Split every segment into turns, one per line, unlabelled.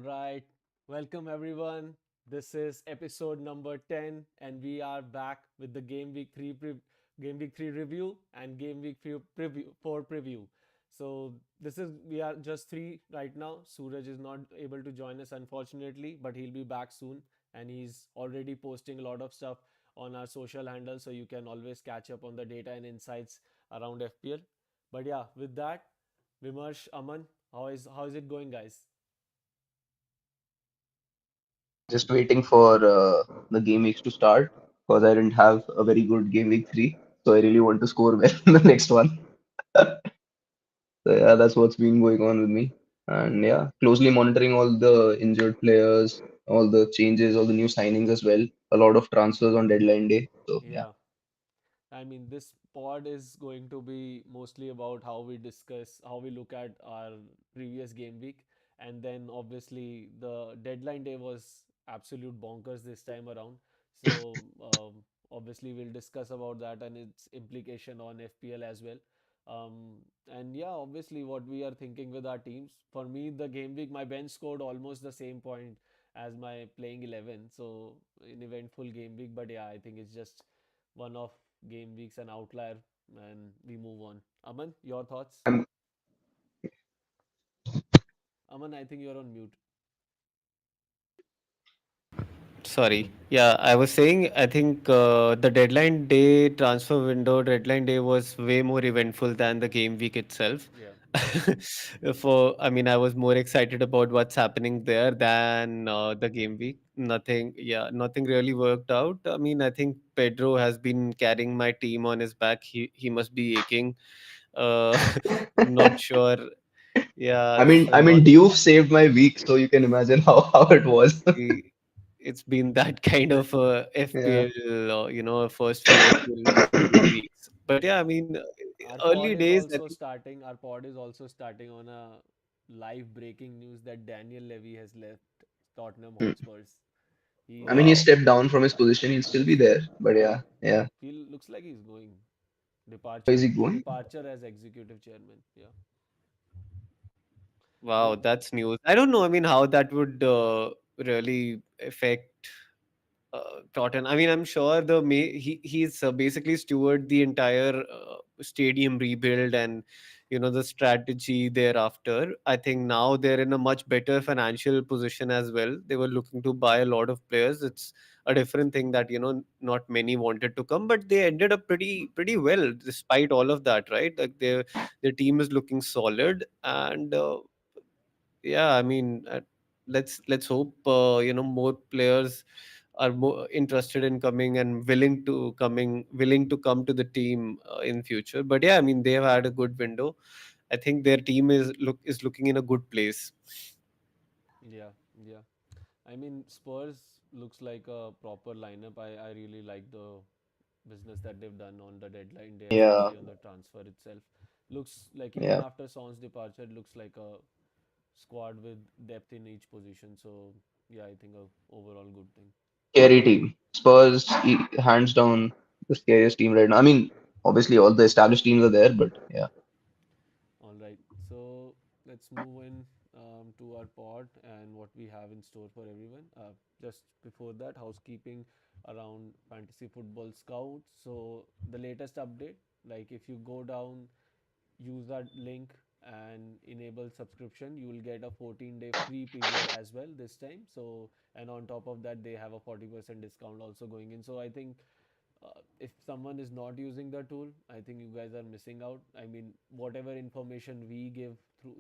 right. Welcome everyone. This is episode number 10 and we are back with the Game Week 3 review and Game Week 4 preview. So this is we are just 3 right now. Suraj is not able to join us unfortunately, but he'll be back soon and he's already posting a lot of stuff on our social handles so you can always catch up on the data and insights around FPL. But yeah, with that, Vimarsh, Aman, how is it going guys?
Just waiting for the game weeks to start because I didn't have a very good game week 3. So I really want to score well in the next one. So yeah, that's what's been going on with me. And yeah, closely monitoring all the injured players, all the changes, all the new signings as well. A lot of transfers on deadline day. So yeah.
Yeah. I mean, this pod is going to be mostly about how we look at our previous game week. And then obviously the deadline day was absolute bonkers this time around. So obviously we'll discuss about that and its implication on FPL as well. And yeah, obviously what we are thinking with our teams. For me, the game week, my bench scored almost the same point as my playing 11. So an eventful game week, but yeah, I think it's just one of game weeks an outlier and we move on. Aman, your thoughts?
I'm
Aman, I think you're on mute.
Sorry. Yeah, I was saying, I think the deadline day was way more eventful than the game week itself.
Yeah.
I was more excited about what's happening there than the game week. Nothing really worked out. I mean, I think Pedro has been carrying my team on his back. He must be aching. Uh, not sure. Yeah,
I
not
mean, Diouf saved my week, so you can imagine how it was.
exactly. It's been that kind of
Yeah.
FPL, first few FPL weeks. But yeah, I mean, early days, I think.
Our pod is also starting on a live breaking news that Daniel Levy has left Tottenham
Hmm.
Hotspurs.
I mean, he
He's
Wow.
stepped down from his position. He'll still be there. But
yeah,
yeah, yeah.
feel looks like he's going
Where is
departure
he going?
departure as executive chairman. Yeah.
Wow,
With
that's news. I don't know. I mean, how that would really affect Totten. I mean, I'm sure he's basically steward the entire stadium rebuild and the strategy thereafter. I think now they're in a much better financial position as well. They were looking to buy a lot of players. It's a different thing that not many wanted to come, but they ended up pretty well despite all of that, right? Like their team is looking solid and. Yeah, I mean, let's hope more players are more interested in coming and willing to come to the team in future. But yeah, I mean, they have had a good window. I think their team is looking in a good place.
yeah, yeah. I mean, Spurs looks like a proper lineup. I really like the business that they've done on the deadline day,
Yeah,
especially on the transfer itself. Looks like even
yeah.
after Son's departure, it looks like a squad with depth in each position. So yeah, I think a overall good thing.
Scary team. Spurs, hands down, the scariest team right now. I mean, obviously all the established teams are there, but yeah,
All right, so let's move in to our pod and what we have in store for everyone. Just before that, housekeeping around fantasy football scouts. So the latest update, like if you go down, use that link and enable subscription, you will get a 14-day free period as well this time. So and on top of that, they have a 40% discount also going in. So I think if someone is not using the tool, I think you guys are missing out. I mean, whatever information we give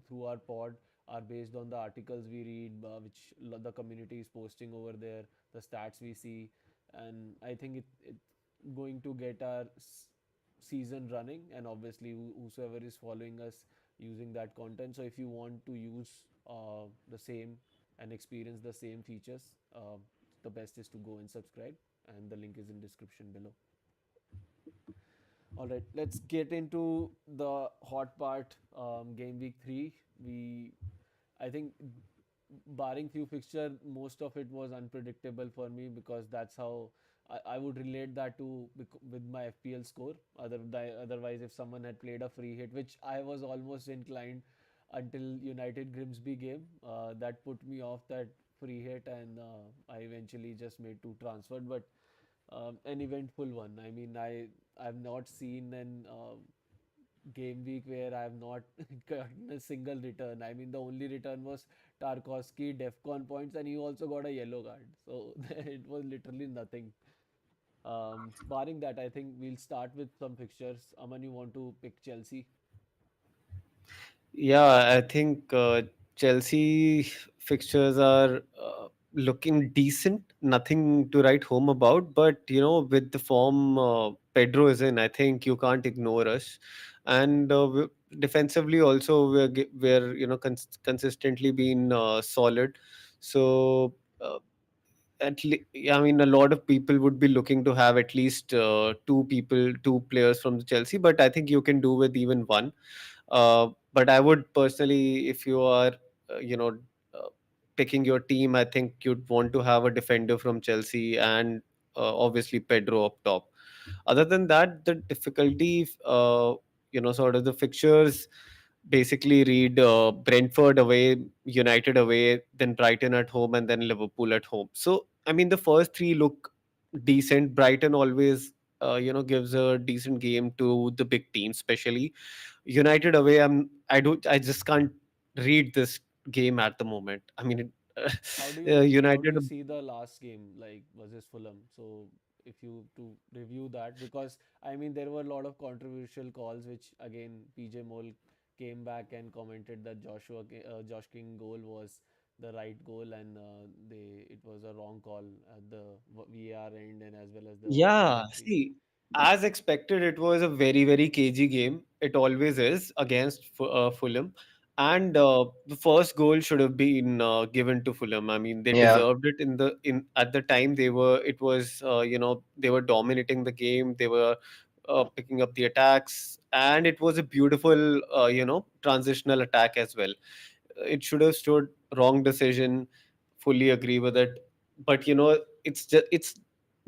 through our pod are based on the articles we read, which the community is posting over there, the stats we see, and I think it's going to get our season running, and obviously whosoever is following us using that content. So if you want to use the same and experience the same features, the best is to go and subscribe, and the link is in description below. All right, let's get into the hot part. Game week 3, we I think barring few fixture, most of it was unpredictable for me because that's how I would relate that to with my FPL score. Otherwise, if someone had played a free hit, which I was almost inclined until United Grimsby game. That put me off that free hit, and I eventually just made two transfer. But an eventful one. I mean, I've not seen an game week where I have not gotten a single return. I mean, the only return was Tarkovsky DEFCON points, and he also got a yellow card. So it was literally nothing. Barring that, I think we'll start with some fixtures. Aman, you want to pick Chelsea?
Yeah, I think Chelsea fixtures are looking decent. Nothing to write home about, but with the form Pedro is in, I think you can't ignore us. And defensively also, we're consistently been solid. So. I mean, a lot of people would be looking to have at least two players from the Chelsea, but I think you can do with even one. But I would personally, if you are, uh, picking your team, I think you'd want to have a defender from Chelsea and obviously Pedro up top. Other than that, the difficulty, sort of the fixtures basically read Brentford away, United away, then Brighton at home, and then Liverpool at home. So, I mean, the first three look decent. Brighton always, gives a decent game to the big teams, especially United away. I just can't read this game at the moment. I mean,
How do
United.
you see the last game like versus Fulham? So if you to review that, because I mean there were a lot of controversial calls, which again PJ Mole came back and commented that Josh King goal was the right goal, and they it was a wrong call at the VAR end and as well as the
Yeah,
commentary.
see, as expected, it was a very, very cagey game. It always is against Fulham. And the first goal should have been given to Fulham. I mean, they
Yeah.
deserved it in at the time. It was, they were dominating the game. They were picking up the attacks, and it was a beautiful, transitional attack as well. It should have stood. Wrong decision. Fully agree with it. But it's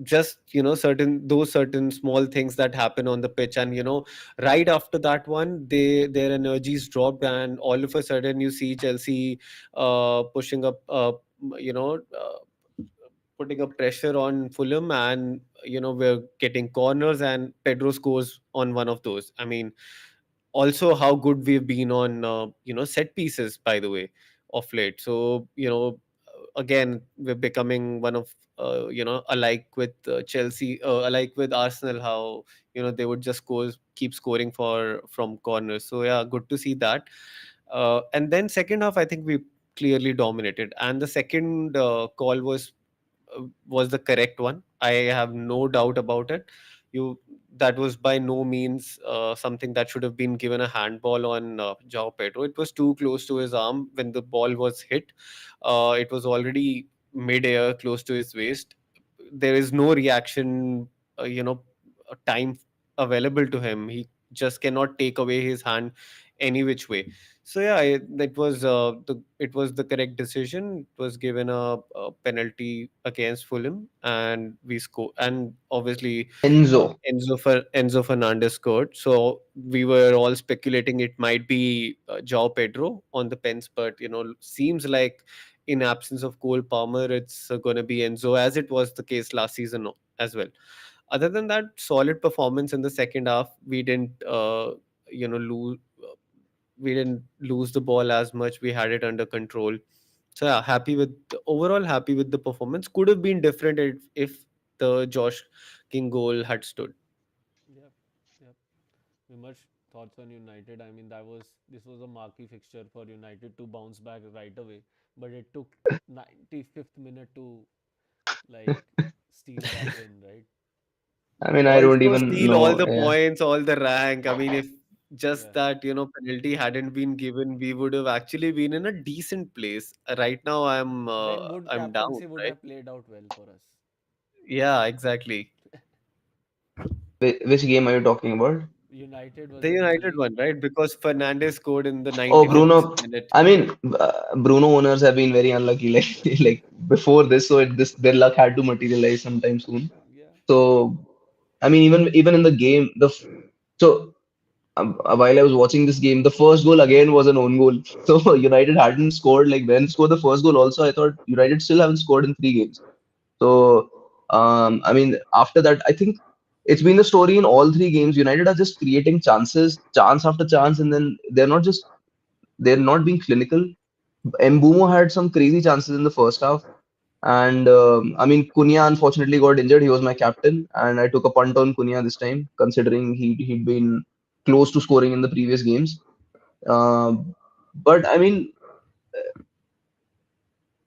just certain small things that happen on the pitch, and right after that one, their energies dropped, and all of a sudden you see Chelsea pushing up, you know uh, putting up pressure on Fulham, and we're getting corners, and Pedro scores on one of those. I mean, also how good we've been on set pieces, by the way, of late. So again, we're becoming one of, alike with Chelsea, alike with Arsenal, how they would just keep scoring from corners. So yeah, good to see that. And then second half, I think we clearly dominated, and the second call was the correct one. I have no doubt about it. You That was by no means something that should have been given a handball on Joao Pedro. It was too close to his arm when the ball was hit. It was already mid-air, close to his waist. There is no reaction, time available to him. He just cannot take away his hand any which way. So yeah, it was the correct decision. It was given a penalty against Fulham, and we score. And obviously,
Enzo.
Enzo Fernandez scored. So we were all speculating it might be Joao Pedro on the pens, but seems like in absence of Cole Palmer, it's going to be Enzo, as it was the case last season as well. Other than that, solid performance in the second half. You know, lose. We didn't lose the ball as much. We had it under control. So yeah, overall happy with the performance. Could have been different if the Josh King goal had stood.
Yep, yep. Vimarsh, thoughts on United? I mean, this was a marquee fixture for United to bounce back right away, but it took 95th minute to like steal that win, right?
I mean, I don't
Also
even
steal all
know.
the
Yeah.
points, all the rank. I mean, if just
Yeah.
that, penalty hadn't been given, we would have actually been in a decent place. Right now,
Then would
I'm down,
captaincy would
right?
have played out well for us.
Yeah, exactly.
Which game are you talking about?
United
The
versus
United
Burnley.
one, right? Because Fernandez scored in the
Oh,
95th
Bruno.
minute.
I mean, Bruno owners have been very unlucky, like like before this, so this their luck had to materialize sometime soon.
Yeah.
So I mean, even in the game, so while I was watching this game, the first goal again was an own goal. So United hadn't scored. Like when scored the first goal, also I thought United still haven't scored in 3 games. So I mean, after that, I think it's been the story in all 3 games. United are just creating chances, chance after chance, and then they're not being clinical. Mbumo had some crazy chances in the first half. And I mean, Cunha unfortunately got injured. He was my captain, and I took a punt on Cunha this time, considering he'd been close to scoring in the previous games. But I mean,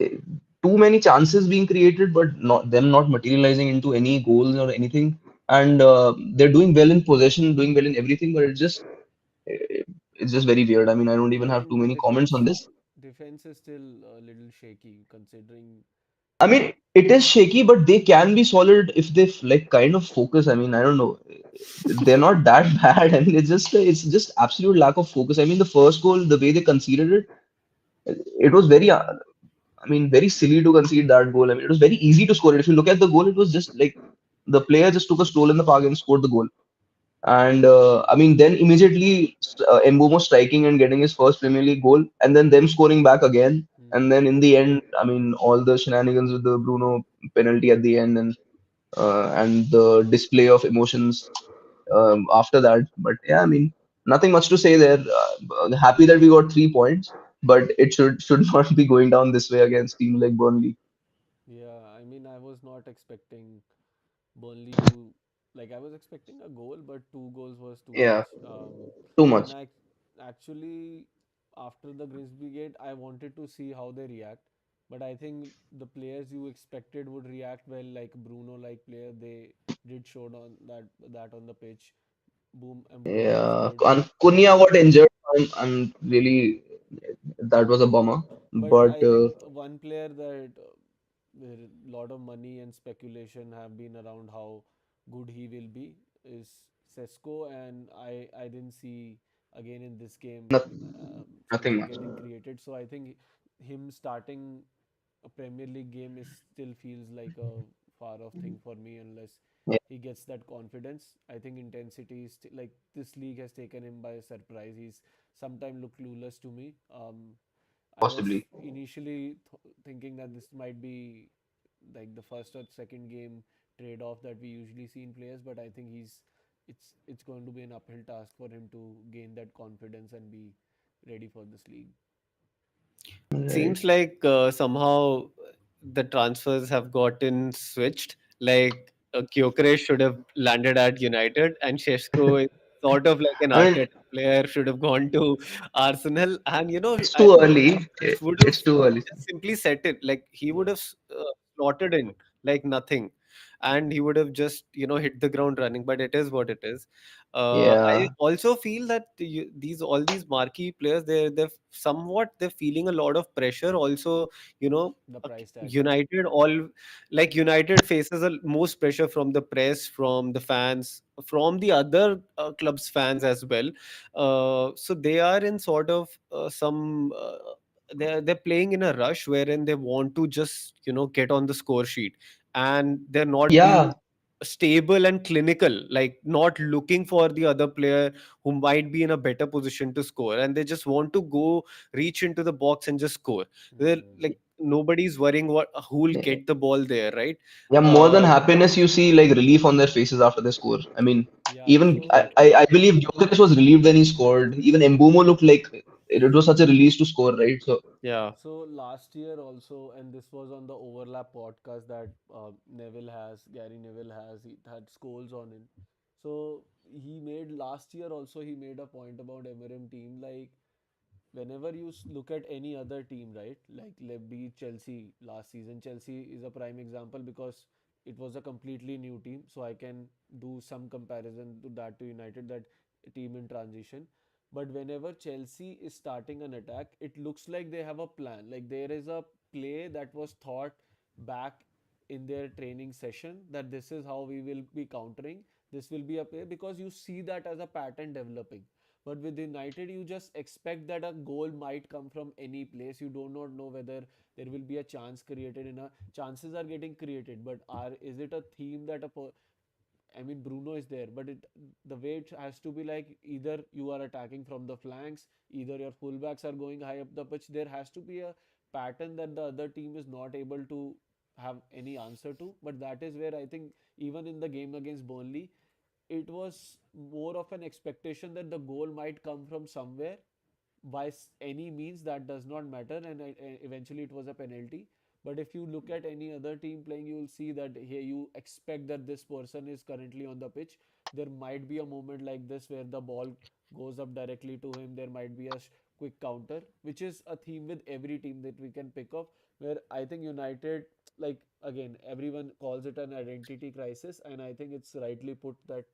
eh, too many chances being created, but not materializing into any goals or anything. And they're doing well in possession, doing well in everything, but eh, it's just very weird. I mean, I don't even
I
have too
think the
many comments on this.
defense is still a little shaky considering.
I mean, it is shaky, but they can be solid if they like kind of focus. I mean, I don't know. They're not that bad. I mean, it's just absolute lack of focus. I mean, the first goal, the way they conceded it, it was very, I mean, very silly to concede that goal. I mean, it was very easy to score it. If you look at the goal, it was just like the player just took a stroll in the park and scored the goal. And I mean, then immediately Mbomo striking and getting his first Premier League goal, and then them scoring back again. And then in the end, I mean, all the shenanigans with the Bruno penalty at the end, and the display of emotions after that. But yeah, I mean, nothing much to say there. Happy that we got 3 points, but it should not be going down this way against team like Burnley.
Yeah, I mean, I was not expecting Burnley to, like, I was expecting a goal, but 2 goals was too
Yeah,
much.
too
And
much.
I actually, after the Grimsby gate, I wanted to see how they react. But I think the players you expected would react well, like Bruno, like player, they did show on that on the pitch. And Bomo was
Yeah,
good.
and Cunha got injured. I'm really that was a bummer.
But
But
I think one player that where a lot of money and speculation have been around how good he will be is Sesko, and I didn't see again in this game
nothing
something
much.
getting created. So I think him starting a Premier League game is still feels like a far off thing for me unless
Yeah,
he gets that confidence. I think intensity is like this league has taken him by surprise. He's sometimes looked clueless to me. I was
possibly.
initially thinking that this might be like the first or second game trade off that we usually see in players, but I think it's going to be an uphill task for him to gain that confidence and be ready for this league.
It
Right.
seems like somehow the transfers have gotten switched. Like Gyökeres should have landed at United, and Šeško is sort of like an
I mean,
Arteta player should have gone to Arsenal. And
it's too early.
would have
It's too early.
just simply set it like he would
Yeah.
have slotted in like nothing, and he would have just hit the ground running. But it is what it is. I
Yeah,
also feel that these all these marquee players, they're feeling a lot of pressure. Also,
The price tag.
United all like United faces a most pressure from the press, from the fans, from the other clubs fans as well. So they are in sort of some they're playing in a rush wherein they want to just get on the score sheet, and they're not being
yeah,
stable and clinical, like not looking for the other player who might be in a better position to score, and they just want to go reach into the box and just score. They're
Hmm.
like nobody's worrying what who'll
yeah.
get the ball there, right?
Yeah, more than
uh
happiness, you see like relief on their faces after they score. I mean,
Yeah.
even
So
I believe Gyökeres was relieved when he scored. Even Mbumo looked like it was such a release to score, right? So
yeah.
So last year also, and this was on the overlap podcast that Gary Neville has, he had Scholes on it. So he made last year also he made a point about Emerim team like whenever you look at any other team, right? Like let be Chelsea last season. Chelsea is a prime example because it was a completely new team. So I can do some comparison to that to United, that team in transition. But whenever Chelsea is starting an attack, it looks like they have a plan. Like there is a play that was thought back in their training session that this is how we will be countering. This will be a play because you see that as a pattern developing. But with United, you just expect that a goal might come from any place. You do not know whether there will be a chance created in a chances are getting created, but are is it a theme that I mean, Bruno is there, but the way it has to be like either you are attacking from the flanks, either your fullbacks are going high up the pitch. There has to be a pattern that the other team is not able to have any answer to. But that is where I think even in the game against Burnley, it was more of an expectation that the goal might come from somewhere by any means. That does not matter, and eventually it was a penalty. But if you look at any other team playing, you will see that here you expect that this person is currently on the pitch. There might be a moment like this where the ball goes up directly to him. There might be a quick counter, which is a theme with every team that we can pick up. Where I think United, like again, everyone calls it an identity crisis, and I think it's rightly put that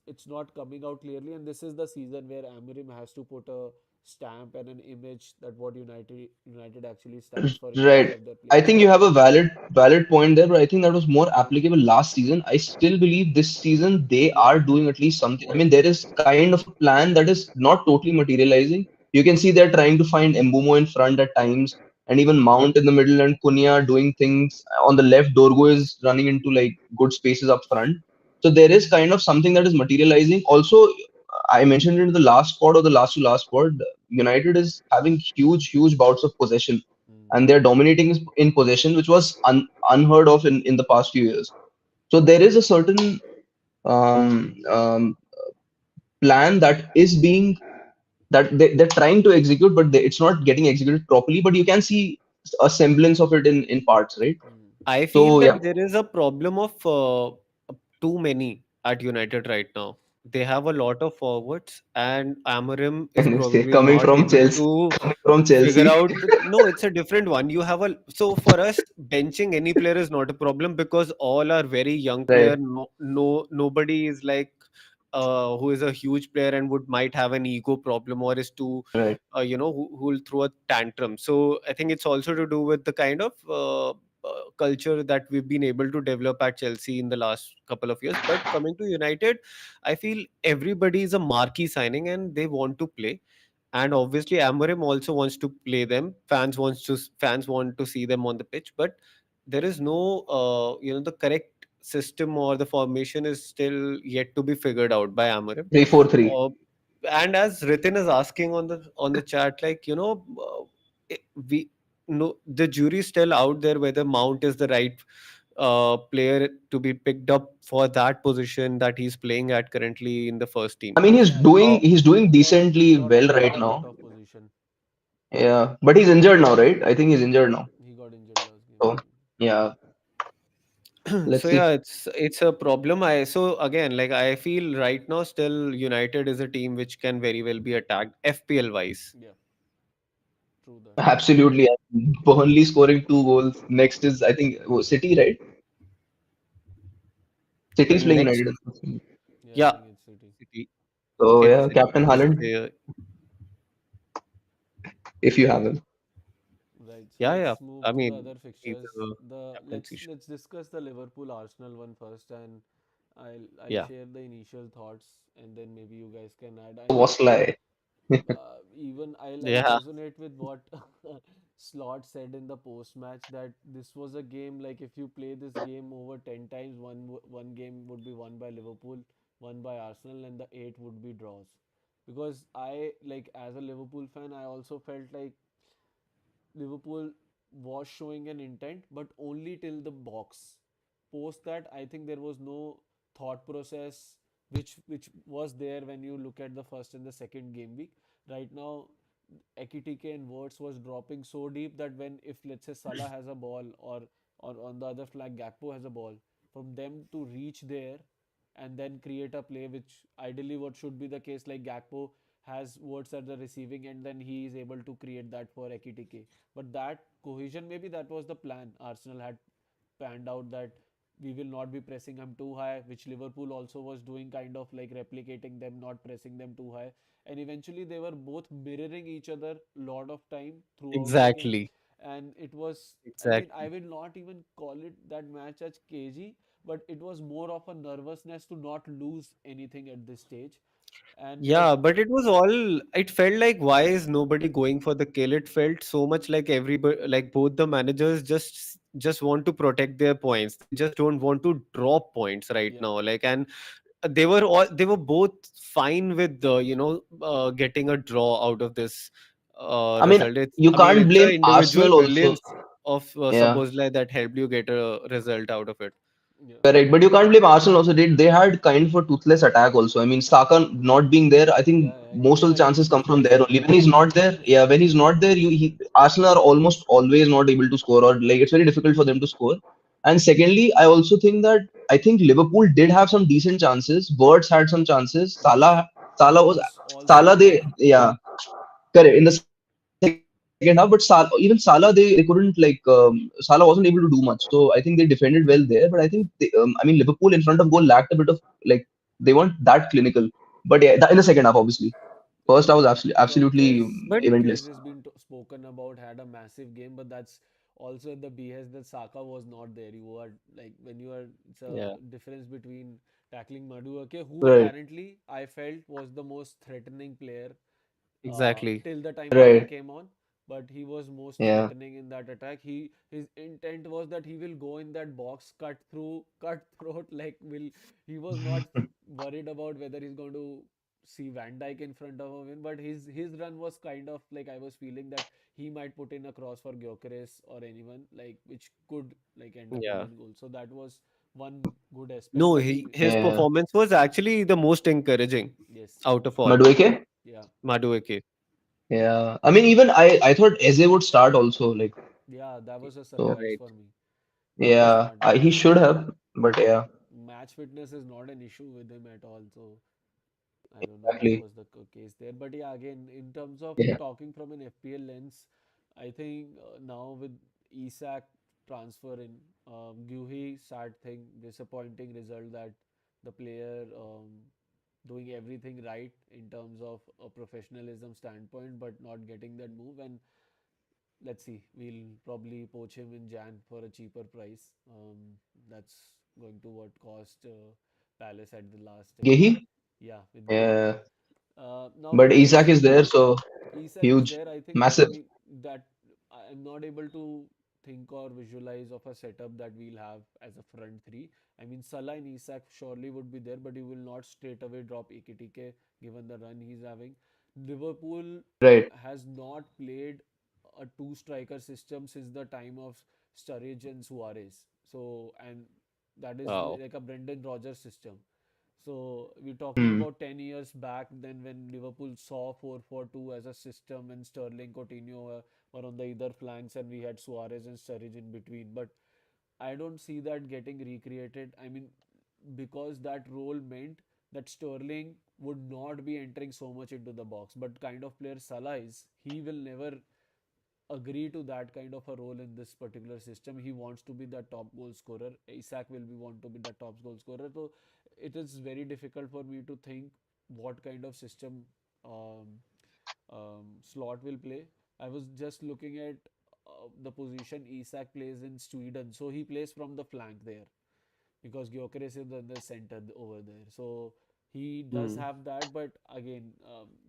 it's not coming out clearly. And this is the season where Amorim has to put a stamp and an image that what United actually stands for in terms
Right.
of their
I
players.
think you have a valid point there, but I think that was more applicable last season. I still believe this season they
Yeah.
are doing at least something. I mean, there is kind of a plan that is not totally materializing. You can see they're trying to find Embumo in front at times, and even Mount in the middle, and Cunha doing things on the left. Dorgo is running into like good spaces up front. So there is kind of something that is materializing. Also, I mentioned it in the last pod or the last to last pod. United is having huge bouts of possession,
Mm.
and they're dominating in possession, which was unheard of in the past few years. So there is a certain um, um, plan that is being that they're trying to execute, but it's not getting executed properly. But you can see a semblance of it in parts, right?
Mm.
I feel
So yeah,
like there is a problem of too many at United right now. They have a lot of forwards, and Amarim is
and you say
probably not able to
Coming from
figure
Chelsea,
out no, it's a different one. You have a so for us benching any player is not a problem because all are very young player.
right,
Nobody is like who is a huge player and would might have an ego problem or is too
right.
who will throw a tantrum. So I think it's also to do with the kind of culture that we've been able to develop at Chelsea in the last couple of years. But coming to United, I feel everybody is a marquee signing and they want to play, and obviously Amorim also wants to play them. Fans want to see them on the pitch, but there is no the correct system or the formation is still yet to be figured out by Amorim.
3-4-3.
Uh, and as Ritin is asking on the chat, like we no the jury's still out there whether Mount is the right player to be picked up for that position that he's playing at currently in the first team.
I mean,
Yeah, I think
Uh,
he's doing
he
decently
got
well
put in
right
the
now.
cutoff position.
Yeah, but he's injured now, right? I think he's injured now.
He got injured last game, I
So
think.
yeah, let's
so yeah,
see.
it's a problem. So again, like I feel right now still United is a team which can very well be attacked FPL wise.
Yeah, true that.
Absolutely. Burnley scoring 2 goals. Next is I think City, right? City's playing
Next,
United.
Yeah, I
yeah,
think it's City.
City.
So
It's
yeah,
City.
Captain
It's
Haaland, if you have him.
Right. So
yeah, yeah.
let's move
I
to the
mean,
other
he's
fixtures.
a
The
captaincy.
let's discuss the Liverpool Arsenal one first, and I'll
Yeah,
share the initial thoughts, and then maybe you guys can add. I mean,
Wasley.
even I'll
yeah,
resonate with what Slot said in the post match, that this was a game like if you play this game over 10 times, one game would be won by Liverpool, one by Arsenal, and the eight would be draws. Because I, like, as a Liverpool fan, I also felt like Liverpool was showing an intent, but only till the box. Post that, I think there was no thought process which was there when you look at the first and the second game week. Right now, Ekitike and Wirtz was dropping so deep that when, if let's say Salah has a ball, or on the other flag Gakpo has a ball, from them to reach there and then create a play, which ideally what should be the case, like Gakpo has words at the receiving and then he is able to create that for Ekitike. But that cohesion, maybe that was the plan Arsenal had panned out, that we will not be pressing him too high, which Liverpool also was doing, kind of like replicating them, not pressing them too high. And eventually they were both mirroring each other lot of time throughout the game.
exactly,
And it was, I mean, I
exactly.
will not even call it that match as cagey, but it was more of a nervousness to not lose anything at this stage. And like,
Yeah, but it was all. It felt like why is nobody going for the kill? It felt so much like everybody, like both the managers just just want to protect their points. They just don't want to drop points right
Yeah,
now. Like, and they were both fine with the getting a draw out of this
I mean,
result. It's,
you
I mean,
can't
it's a
blame
individual
Arsenal also.
brilliance of
Yeah.
Szoboszlai that helped you get a result out of it.
yeah,
Correct, but you can't blame Arsenal also. They had kind of a toothless attack also. I mean, Saka not being there, I think
yeah, yeah.
most of
Even
the chances
against
come from
Spurs.
there only. When he's not there, yeah, when he's not there, Arsenal are almost always not able to score, or like it's very difficult for them to score. And secondly, I also think that I think Liverpool did have some decent chances. Birds had some chances.
Yes,
Salah was
almost all
Salah.
second
They
half.
yeah, correct in the second half. But even Salah, they couldn't like Salah wasn't able to do much. So I think they defended well there. But I think I mean Liverpool in front of goal lacked a bit of like they weren't that clinical. But yeah, in the second half, obviously. First half was absolutely
But
eventless.
Gyökeres has been spoken about, had a massive game, but that's also at the behest that Saka was not there. You are like when you are, it's a
yeah,
difference between tackling Madueke, who
Right,
apparently I felt was the most threatening player
exactly.
till the time Salah
right,
came on. But he was most
yeah.
threatening in that attack. His intent was that he will go in that box, cut through, cut throat. Like will he was not worried about whether he's going to see Van Dijk in front of him. But his run was kind of like I was feeling that he might put in a cross for Gyökeres or anyone like which could like end up in
Yeah.
a goal. So that was one good aspect.
No,
But he
his
Yeah.
performance was actually the most encouraging
yes,
out of all.
Madueke?
yeah,
Madueke.
Yeah. I mean, even I thought Eze would start also. Like,
yeah, that was a
so
surprise
Right.
for me. He was
yeah,
starting,
he
but
should have. But yeah,
match fitness is not an issue with him at all. So I don't know what
exactly.
was the case there. But yeah, again, in terms of
Yeah.
talking from an FPL lens, I think now with Isak transfer in, Guhi, sad thing, disappointing result that the player doing everything right in terms of a professionalism standpoint, but not getting that move. And let's see, we'll probably poach him in Jan for a cheaper price. That's going to what cost Palace at the last
Gehi?
yeah, with Gehi.
Yeah.
Now
But
with
Isak
this,
is there, so
Isak is
huge,
there. I think, I
massive.
mean, that I'm not able to think or visualize of a setup that we'll have as a front three. I mean, Salah and Isak surely would be there, but you will not straight away drop Ekitike given the run he's having. Liverpool
Right.
has not played a two striker system since the time of Sturridge and Suarez. So, and that is
Wow.
like a Brendan Rodgers system. So we're talking
Hmm.
about 10 years back then when Liverpool saw 4-4-2 as a system and Sterling, Coutinho were on the either flanks and we had Suarez and Sturridge in between. But I don't see that getting recreated. I mean, because that role meant that Sterling would not be entering so much into the box. But kind of player Salah is, he will never agree to that kind of a role in this particular system. He wants to be the top goal scorer. Isak will be want to be the top goal scorer. So it is very difficult for me to think what kind of system um, slot will play. I was just looking at the position Isak plays in Sweden. So he plays from the flank there because Gyökeres is in the center over there. So he does
Hmm.
have that, but again,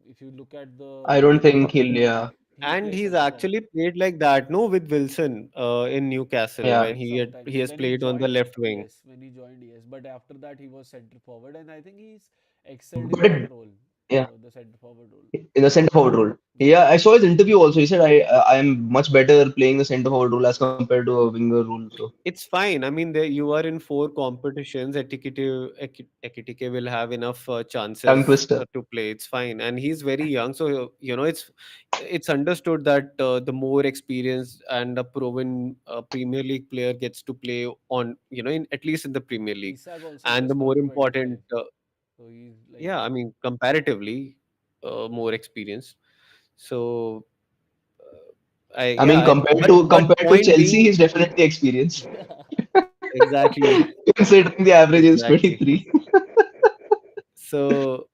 if you look at
I
the
don't think he'll, yeah.
he
And
plays
he's
at the top.
actually played like that, no, with Wilson in Newcastle
Yeah.
when he
Sometimes
has
when he
played on the
joined,
left wing.
yes, when he joined, yes, but after that he was center forward, and I think he's excelled in
But
that
it,
role,
yeah,
the center forward role.
in the center forward role.
Yeah,
Yeah, I saw his interview also. He said I am much better playing the center forward role as compared to a winger role. So
It's fine. I mean, there you are in four competitions. Ekitike will have enough
tongue
chances
twister.
to play. It's fine, and he's very young, so it's understood that the more experienced and a proven Premier League player gets to play on in at least in the Premier League,
Isak also
and the
just
more
turned
important,
25, so he's like
yeah, I mean, comparatively more experienced. So I
I mean,
yeah, but
compared to
point
Chelsea,
being,
he's definitely experienced.
exactly,
Considering the average is
exactly.
23.
So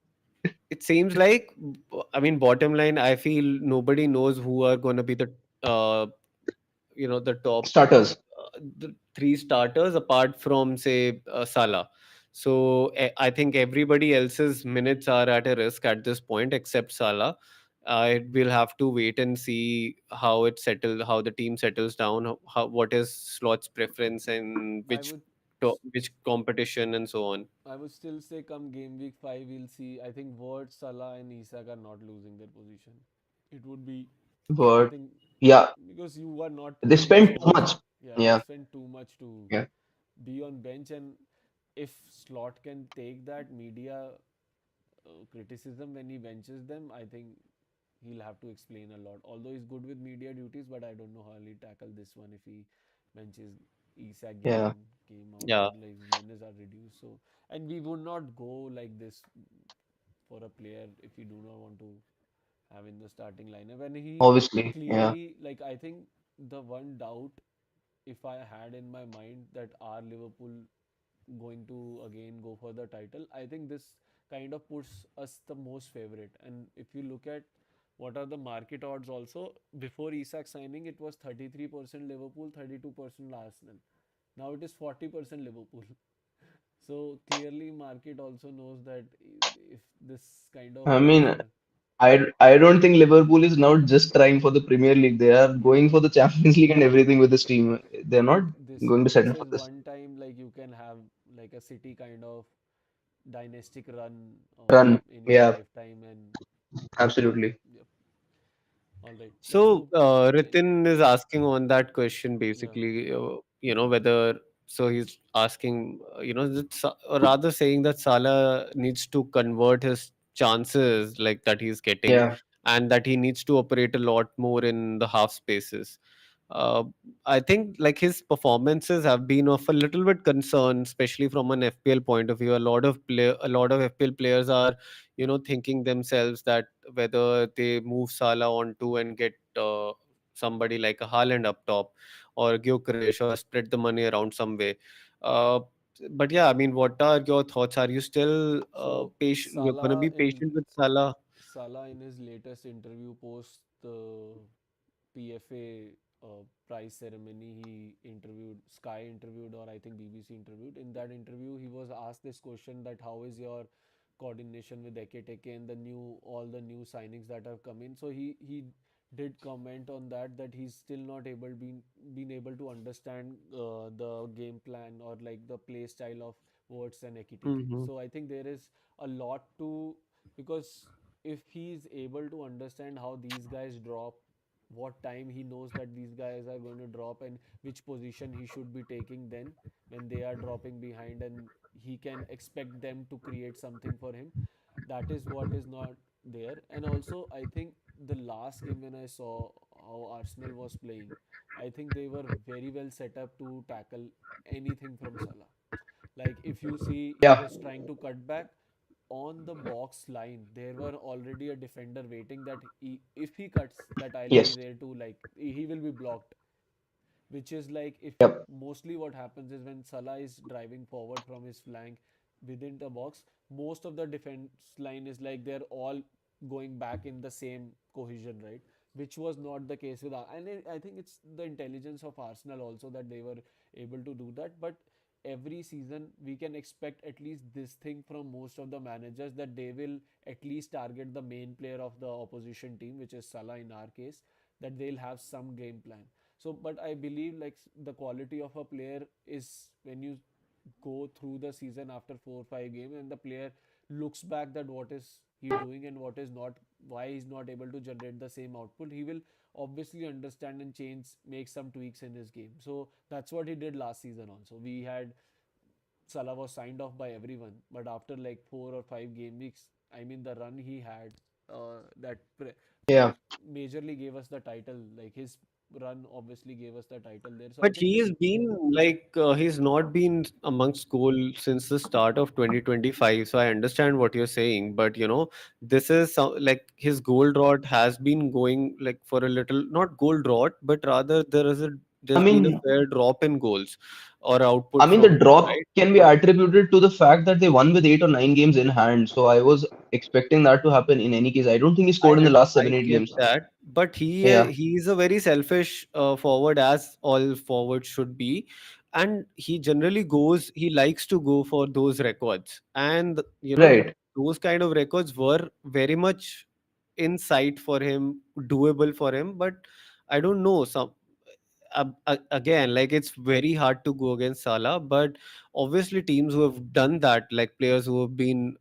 it seems like, I mean, bottom line, I feel nobody knows who are going to be uh, the top
Starters.
the three starters apart from, say, Salah. So I think everybody else's minutes are at a risk at this point except Salah. I will have to wait and see how it settle, how the team settles down, how what is Slot's preference and
I would
which competition and so on.
I would still say come game week 5 we'll see. I think Ward, Salah and Isak are not losing their position. It would be, I
But
think,
yeah,
because you are not
they
putting
spent
so
too
much.
much.
Yeah, they
Yeah,
spend too much to
yeah.
be on bench, and if Slot can take that media criticism when he benches them, I think he'll have to explain a lot. Although he's good with media duties, but I don't know how he'll tackle this one if he benches Isak game
Yeah.
in game out,
Yeah.
like minutes are reduced. So, and we would not go like this for a player if we do not want to have in the starting lineup. And he
Obviously. Yeah.
clearly, like, I think the one doubt if I had in my mind that are Liverpool going to again go for the title, I think this kind of puts us the most favorite. And if you look at what are the market odds also, before Isak signing, it was 33% Liverpool, 32% Arsenal. Now it is 40% Liverpool. So clearly, market also knows that if this kind of
I
goes
mean,
on,
I don't think Liverpool is now just trying for the Premier League. They are
yeah,
going for the Champions League and everything with this team. They're not going to
this
settle for
is
this
one time like you can have like a City kind of dynastic run
run.
in your
Yeah,
lifetime. And
absolutely.
yep. All right, let's
So
move.
Ritin is asking on that question
Yeah.
basically, whether so he's asking, or rather saying that Salah needs to convert his chances like that he's getting,
Yeah,
and that he needs to operate a lot more in the half spaces. Uh, I think like his performances have been of a little bit concern, especially from an FPL point of view. A lot of FPL players are, thinking themselves that whether they move Salah onto and get somebody like a Haaland up top, or Gyökeres, or spread the money around some way. Uh, but yeah, I mean, what are your thoughts? Are you still
So
patient? You're gonna be patient with Salah?
Salah in his latest interview post the PFA prize ceremony, he interviewed Sky interviewed, or I think BBC interviewed. In that interview, he was asked this question that how is your coordination with Eketeke and the new all the new signings that have come in. So he did comment on that he's still not able been able to understand the game plan or like the play style of Wirtz and Ekitike.
Mm-hmm.
So I think there is a lot to, because if he's able to understand how these guys drop, what time he knows that these guys are going to drop, and which position he should be taking then when they are dropping behind, and he can expect them to create something for him. That is what is not there. And also I think the last game when I saw how Arsenal was playing, I think they were very well set up to tackle anything from Salah. Like if you see, he
yeah,
was trying to cut back on the box line. There were already a defender waiting that if he cuts, that I'll be
yes,
there to, like, he will be blocked. Which is like, if
yep,
mostly what happens is when Salah is driving forward from his flank within the box, most of the defense line is like they're all going back in the same cohesion, right? Which was not the case with and I think it's the intelligence of Arsenal also that they were able to do that. But every season we can expect at least this thing from most of the managers, that they will at least target the main player of the opposition team, which is Salah in our case, that they'll have some game plan. So but I believe like the quality of a player is when you go through the season after 4 or 5 games and the player looks back that what is he doing and what is not, why he's not able to generate the same output, he will obviously understand and change, make some tweaks in his game. So that's what he did last season also. We had Salah was signed off by everyone, but after like 4 or 5 game weeks, I mean the run he had, that
yeah.
majorly gave us the title. Like his run obviously gave us the title there. So I
But
think
he has been like he's not been amongst goal since the start of 2025. So I understand what you're saying, but this is like his goal drought has been going like for a little, not goal drought, but rather
I
there's been a
mean,
fair drop in goals or
I
output
mean, the
from him,
drop
right?
can be attributed to the fact that they won with 8 or 9 games in hand. So I was expecting that to happen in any case. I don't think he scored in the last
I
seven, eight
get
games.
that, but
Yeah,
he's a very selfish forward, as all forwards should be, and he generally goes. He likes to go for those records, and
right.
those kind of records were very much in sight for him, doable for him. But I don't know. Again, like it's very hard to go against Salah, but obviously teams who have done that, like players who have been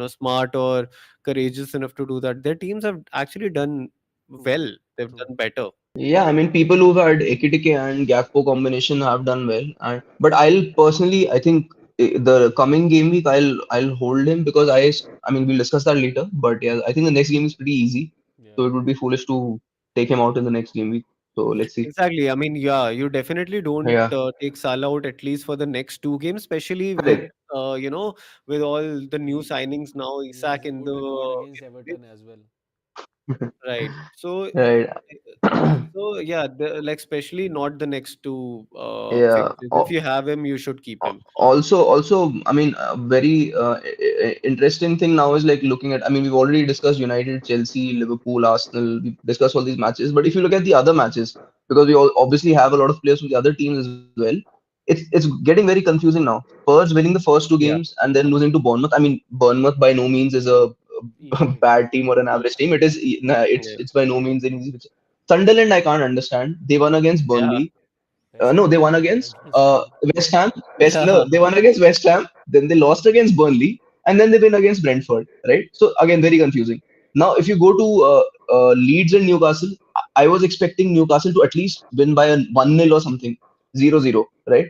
smart or courageous enough to do that, their teams have actually done
True,
well. They've
true.
done better.
Yeah, I mean, people who've had Ekitike and Gakpo combination have done well. And but I'll personally, I think the coming game week, I'll hold him because I mean, we'll discuss that later. But yeah, I think the next game is pretty easy, so
Yeah.
it would be foolish to take him out in the next game week. So let's see.
Exactly. I mean, yeah, you definitely don't
Yeah,
take Salah out at least for the next two games, especially with
correct.
with all the new
He
signings now,
he has
Isak
a
in
good record
in
against
the
Everton as well.
right. So
Right.
yeah, like especially not the next two
Yeah.
fixtures. If you have him, you should keep him.
Also, I mean, a very interesting thing now is like looking at. I mean, we've already discussed United, Chelsea, Liverpool, Arsenal. We've discussed all these matches, but if you look at the other matches, because we all obviously have a lot of players from the other teams as well, it's getting very confusing now. Spurs winning the first two
Yeah,
games and then losing to Bournemouth. I mean, Bournemouth by no means is a
Easy
bad
fixture.
team or an average team. It is, nah,
yeah,
it's by no means an easy. Sunderland, I can't understand. They won against
yeah,
Burnley.
West
No, they
Ham
won
won
against
against them.
West Ham.
yeah,
They won against West Ham. Then they lost against Burnley, and then they win against Brentford. Right. So again, very confusing. Now, if you go to Leeds and Newcastle, I was expecting Newcastle to at least win by a 1-0 or something, 0-0. Right.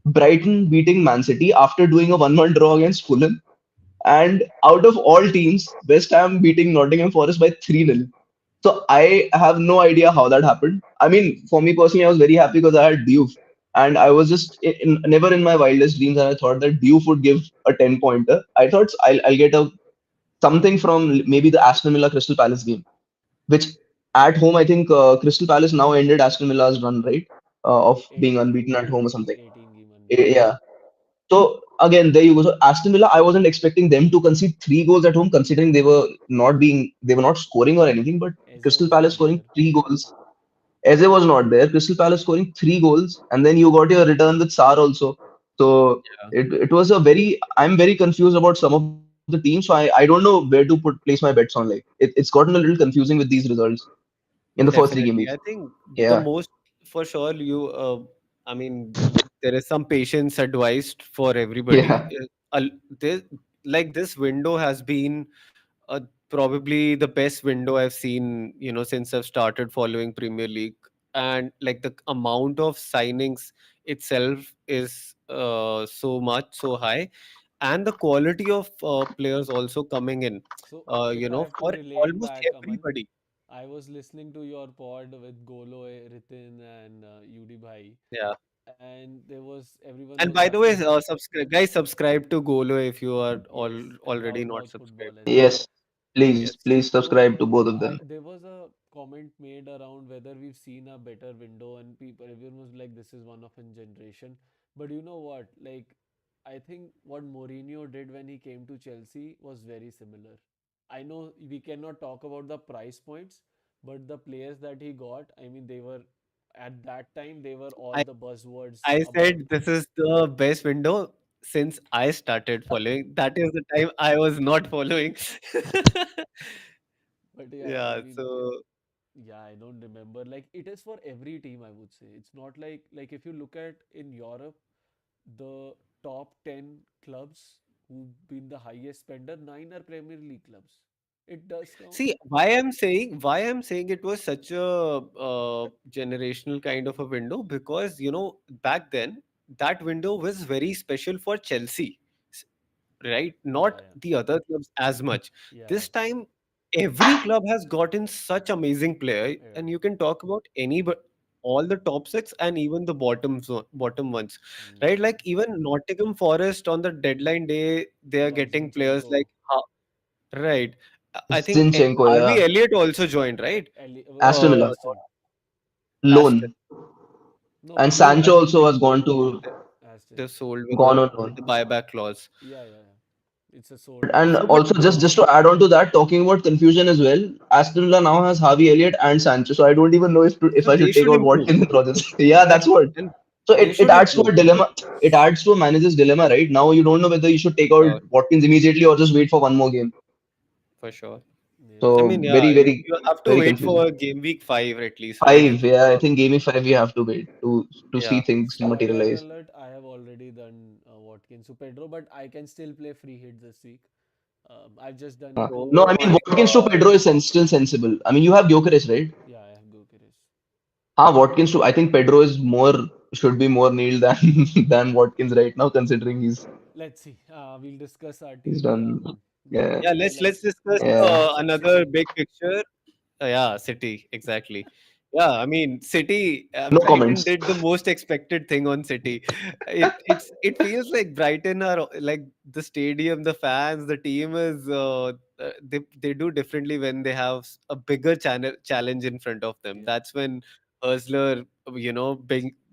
Brighton beating Man City after doing a 1-1 draw against Fulham, and out of all teams, West Ham beating Nottingham Forest by 3-0. So I have no idea how that happened. I mean, for me personally, I was very happy because I had Diouf, and I was just never in my wildest dreams, and I thought that Diouf would give a 10 pointer. I thought I'll get a something from maybe the Aston Villa Crystal Palace game, which at home I think Crystal Palace now ended Aston Villa's run, right, of being
18
unbeaten
game,
at home or
18,
something.
18 game unbeaten.
Yeah. So again, there you go. So Aston Villa, I wasn't expecting them to concede 3 goals at home, considering they were not scoring or anything. But
Eze
Crystal
was
Palace
not
scoring
there.
3 goals. Eze was not there. Crystal Palace scoring 3 goals, and then you got your return with Sar also. So
yeah.
it was a very. I'm very confused about some of the teams. So I don't know where to place my bets on. Like it's gotten a little confusing with these results in the first 3 game weeks.
Definitely. I think the
Yeah,
most for sure I mean, there is some patience advised for everybody.
yeah.
This, like this window has been probably the best window I've seen, since I've started following Premier League. And like the amount of signings itself is so high, and the quality of players also coming in,
So if I have to
for
relate
almost
back, Aman,
everybody.
I was listening to your pod with Golo, Ritin, and UD Bhai,
Yeah.
and there was everyone
And
was
by the way,
asking
subscribe to Golo if you are
yes,
already not
Loudmouth
subscribed.
football as well.
Yes. Please,
Yes.
please
So
subscribe to both of them.
there was a comment made around whether we've seen a better window, and people, everyone was like, "This is one of a generation." But you know what? Like, I think what Mourinho did when he came to Chelsea was very similar. I know we cannot talk about the price points, but the players that he got, I mean, they were at that time they were all
I
the buzzwords
I
about.
said this is the best window since I started following. That is the time I was not following.
But yeah, I
Yeah,
mean,
so
yeah, I don't remember. Like it is for every team, I would say. It's not like if you look at in Europe, the top 10 clubs who've been the highest spender, 9 are Premier League clubs. It does count.
see why I'm saying it was such a generational kind of a window, because back then that window was very special for Chelsea, s- right?
Yeah,
Not
yeah.
the other clubs as much.
Yeah,
This time, every club has gotten such amazing player,
yeah.
and you can talk about any but all the top six and even the bottom ones, right?
Mm.
Like even Nottingham Forest on the deadline day, they are
Got
getting players
Zinchenko.
like right. I think
Zinchenko,
Harvey
yeah.
Elliott also joined, right?
Aston
Uh,
Villa.
Aston.
Aston.
Loan.
No,
And
No, I
Sancho
Aston.
think
also has gone to
Aston.
they're sold
gone on loan.
with the buyback clause.
Yeah, yeah, yeah. It's a
But
sold
and
So,
transfer.
but
also just to add on to that, talking about confusion as well, Aston Villa now has Harvey Elliott and Sancho. So I don't even know if
so
I
they
should take
should
out
improve.
Watkins and Rodgers. Yeah,
Then
that's what.
then
So
they
it
should
adds to a
improve.
dilemma. It adds to a manager's dilemma, right? Now you don't know whether you should take out
Uh,
Watkins immediately or just wait for one more game.
for sure. I
So
mean, yeah,
very, very,
you have to
very
wait
confusing.
for game week 5 at least for
Five,
that.
yeah, I think gaming five we have to wait to see
Yeah.
things
Spoiler
materialize.
alert, I have already done Watkins to Pedro, but I can still play free hit this week. I've just done it
No,
Oh
I
to
mean
my
Watkins to
God.
Pedro is still sensible. I mean you have Gyökeres, right?
yeah, I have Gokeres.
Watkins to I think Pedro is more should be more nailed than than Watkins right now, considering
Let's see. We'll discuss our
he's
team.
done.
Game
Yeah,
week
Yeah,
five, like
let's discuss
yeah,
another big picture. Yeah, City, exactly. Yeah, I mean, City,
no
Brighton
comments.
did the most expected thing on City. It feels like Brighton are like the stadium, the fans, the team is they do differently when they have a bigger challenge in front of them.
yeah,
That's when Hurstler,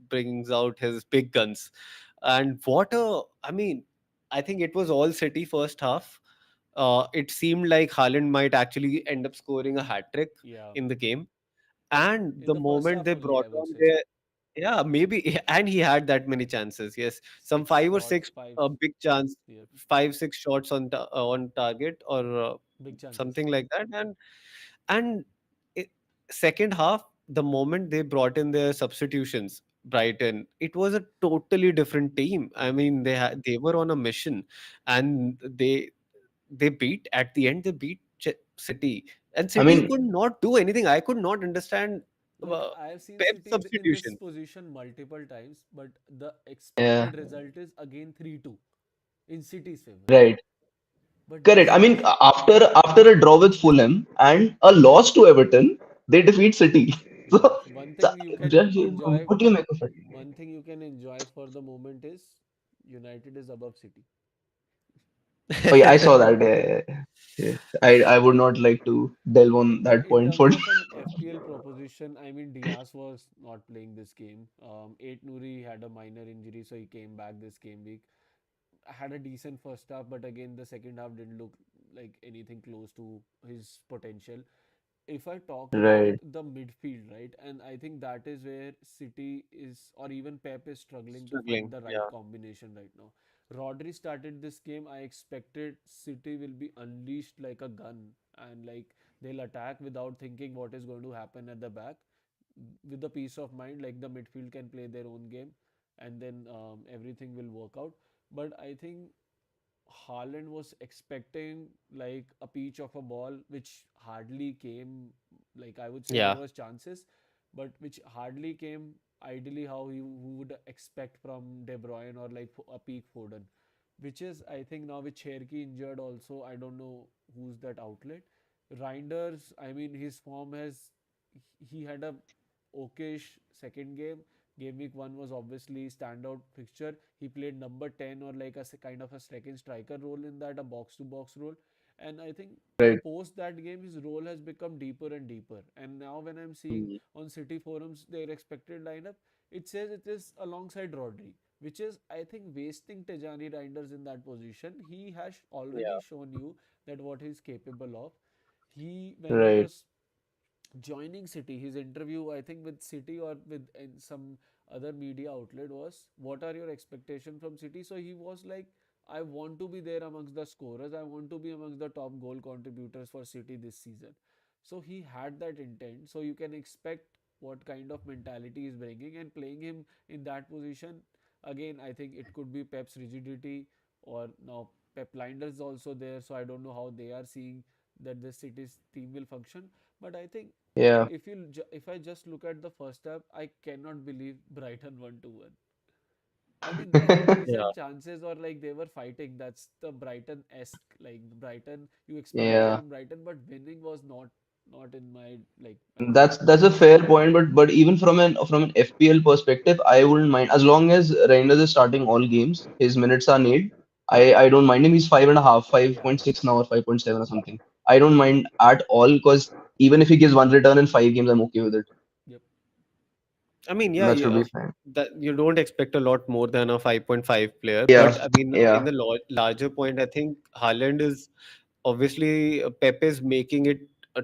brings out his big guns. And I mean, I think it was all City first half. It seemed like Haaland might actually end up scoring a hat trick
yeah.
in the game. And
In
the
the first
moment
half
they
only,
brought
I would
on
say.
their, yeah, maybe, and he had that many chances. Yes, some
Six
five or
shots,
six
five.
big chance,
Yeah,
5 6 shots on target or
big chances.
something like that. And it, second half, the moment they brought in their substitutions, Brighton, it was a totally different team. I mean, they were on a mission, and they beat at the end. They beat City, and
I
City
mean,
could not do anything. I could not understand
Like
uh,
I have seen
Pep's
City in this
substitution.
position multiple times, but the
yeah,
expected result is again 3-2 in City's favor.
right,
But
correct.
this
I mean
was
after a draw with Fulham and a loss to Everton, they defeat City.
yeah.
So,
One
so
thing you can
just,
enjoy,
what do you make of it?
one thing you can enjoy for the moment is United is above City.
Oh yeah, I saw that. Yeah, yeah, yeah. I would not like to delve on
But
that
in
point
terms
for.
of an FPL proposition, I mean Diaz was not playing this game. Eight Nuri had a minor injury, so he came back this game week. Had a decent first half, but again the second half didn't look like anything close to his potential. If I talk about
Right,
the midfield, right, and I think that is where City is, or even Pep is struggling to find
Struggling.
the right
Yeah.
combination right now. Rodri started this game. I expected City will be unleashed like a gun and like they'll attack without thinking what is going to happen at the back with the peace of mind, like the midfield can play their own game and then everything will work out. But I think Haaland was expecting like a peach of a ball, which hardly came. Like I would say, there
Yeah.
was chances, but which hardly came. Ideally, how he who would expect from De Bruyne or like a peak Foden, which is I think now with Cherky injured also. I don't know who's that outlet. Reinders, I mean, his form has he had a okayish second game. Game week one was obviously standout fixture. He played number 10 or like a kind of a second striker role in that, a box to box role. And I think
right,
post that game, his role has become deeper and deeper. And now when I'm seeing
Mm.
on City forums their expected lineup, it says it is alongside Rodri, which is I think wasting Tejani Reinders in that position. He has already
Yeah.
shown you that what he's capable of. He when he
right.
was joining City, his interview, I think with City or with some other media outlet was, "What are your expectations from City?" So he was like, "I want to be there amongst the scorers. I want to be amongst the top goal contributors for City this season." So he had that intent. So you can expect what kind of mentality he's bringing and playing him in that position. Again, I think it could be Pep's rigidity or now Pep Blinders is also there. So I don't know how they are seeing that the City's team will function. But I think
Yeah.
if I just look at the first half, I cannot believe Brighton won 2-1. I mean, they had
Yeah.
decent chances or like they were fighting. That's the Brighton esque. Like Brighton, you expect that
Yeah.
from Brighton, but winning was not in my like
That's a fair point, but even from an FPL perspective, I wouldn't mind as long as Reinders is starting all games. His minutes are made. I don't mind him. He's five and a half,
yeah,
5.6 now or 5.7 or something. I don't mind at all because even if he gives one return in 5 games, I'm okay with it.
yep,
I mean, yeah,
That should be fine.
that you don't expect a lot more than a 5.5 player.
Yeah,
But I mean, in
yeah,
the larger point, I think Haaland is obviously Pep is making it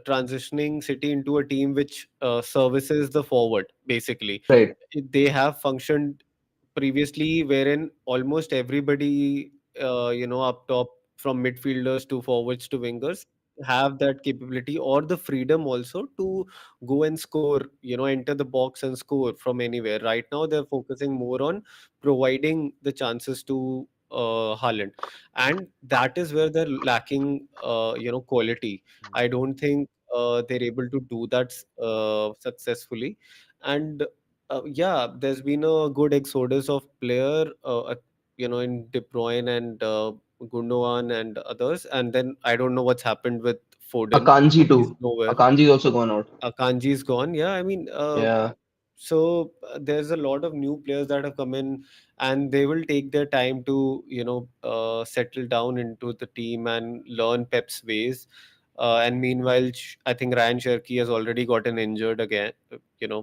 transitioning City into a team which services the forward, basically.
right.
They have functioned previously wherein almost everybody, up top from midfielders to forwards to wingers, have that capability or the freedom also to go and score, enter the box and score from anywhere. Right now, they're focusing more on providing the chances to Haaland, and that is where they're lacking, quality. I
Hmm.
don't think they're able to do that successfully, and yeah, there's been a good exodus of player, in De Bruyne and Gundogan and others. And then I don't know what's happened with Foden.
Akanji
He's
too.
nowhere.
Akanji is also gone out.
Akanji's gone. Yeah, I mean,
Yeah,
there's a lot of new players that have come in, and they will take their time to, settle down into the team and learn Pep's ways. And meanwhile, I think Ryan Cherky has already gotten injured again.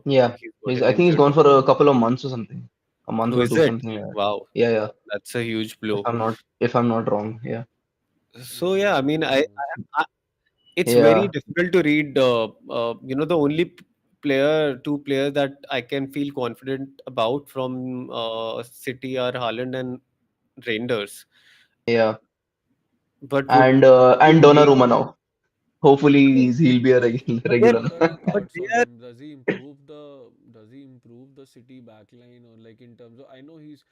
yeah.
He's
He's,
gotten
I think he's
injured.
gone for a couple of months or something. A month
Oh,
or
is
two,
it?
something like that.
Wow,
Yeah, yeah.
that's a huge blow.
If I'm not wrong. Yeah.
So
Yeah,
yeah, I
maybe
mean,
2 3 months.
it's very
Yeah.
difficult to read. The only two players that I can feel confident about from City are Haaland and Reinders.
Yeah.
But would you
And
take?
Donnarumma now. Hopefully
I mean,
he'll be a
but
What
regular.
are your
but
thoughts
they
on
are.
him? Does he improve the City backline, or like in terms of, I know he's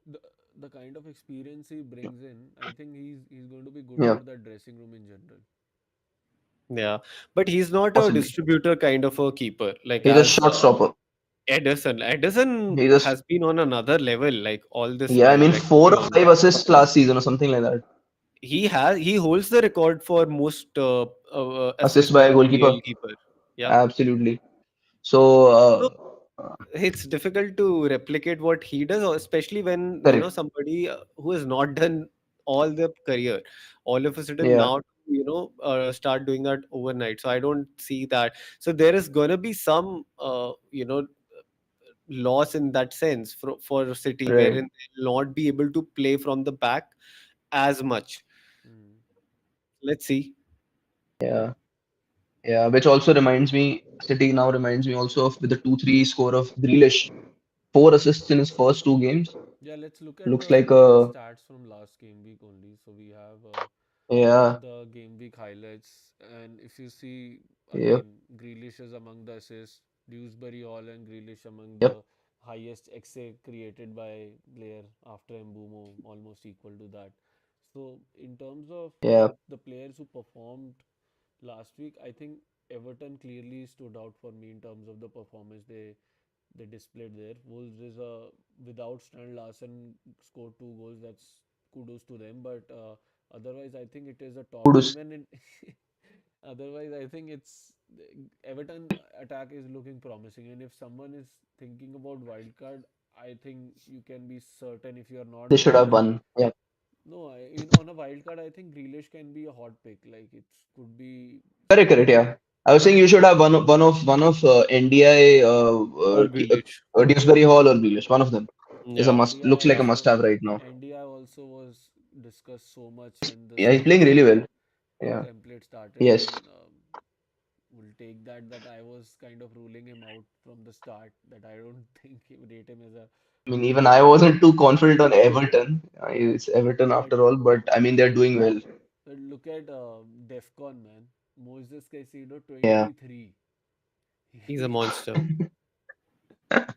the the kind of experience he brings in. I think he's going to be good
Yeah.
for that dressing room in general.
Yeah, but he's not a
Possibly.
distributor kind of a keeper like
He's a
as
shot stopper.
Ederson. Ederson
He just
has been on another level like all this
Yeah, I
while.
mean
Like, to be
4 or 5
honest,
assists last season or something like that.
he holds the record for most
Assist
assist
by
by
a
a
goalkeeper.
goalkeeper. Yeah.
Absolutely. So
So it's difficult to replicate what he does, or especially when
correct.
somebody who has not done all their career, all of a sudden
Yeah.
now start doing that overnight. So I don't see that. So there is gonna be some loss in that sense for City,
Right.
wherein they'll not be able to play from the back as much.
Hmm.
Let's see.
Yeah. Yeah. Which also reminds me, City now reminds me also of with the 2-3 score of Grealish. 4 assists in his first 2 games.
Yeah, let's look at
Looks
the
like
player
a
stats from last game week only. So we have
yeah.
the game week highlights, and if you see
Yep.
again, Grealish is among the assists. Dewsbury Hall and Grealish among
Yep.
the highest XA created by player after Mbumo, almost equal to that. So in terms of
Yeah.
the players who performed last week, I think Everton clearly stood out for me in terms of the performance they displayed there. Wolves is a without Strand Larsen scored 2 goals. That's kudos to them. But otherwise, I think it is a top.
Kudus.
Even in otherwise, I think it's Everton attack is looking promising. And if someone is thinking about wildcard, I think you can be certain if you are not
They should have
already.
won. Yeah.
No, on a wildcard, I think Grealish can be a hot pick. Like it could be
Correct. Correct.
someone.
Yeah. I was saying you should have one of NDI
Or Grealish.
Dewsbury Hall or Grealish. One of them is a
Yeah.
must.
NDI
Looks like a must
also
have right now.
NDI also was discussed so much when the
Yeah. He's
City
playing really well.
City
Yeah.
template started,
Yes.
and will take that I was kind of ruling him out from the start. That I don't think rate him as a
I mean, even I
wildcard
wasn't
pick.
too confident on Everton. It's Everton
But
after all, but I mean, they're doing well.
look at Defcon man, Moses Caicedo
Yeah.
23.
He's a monster.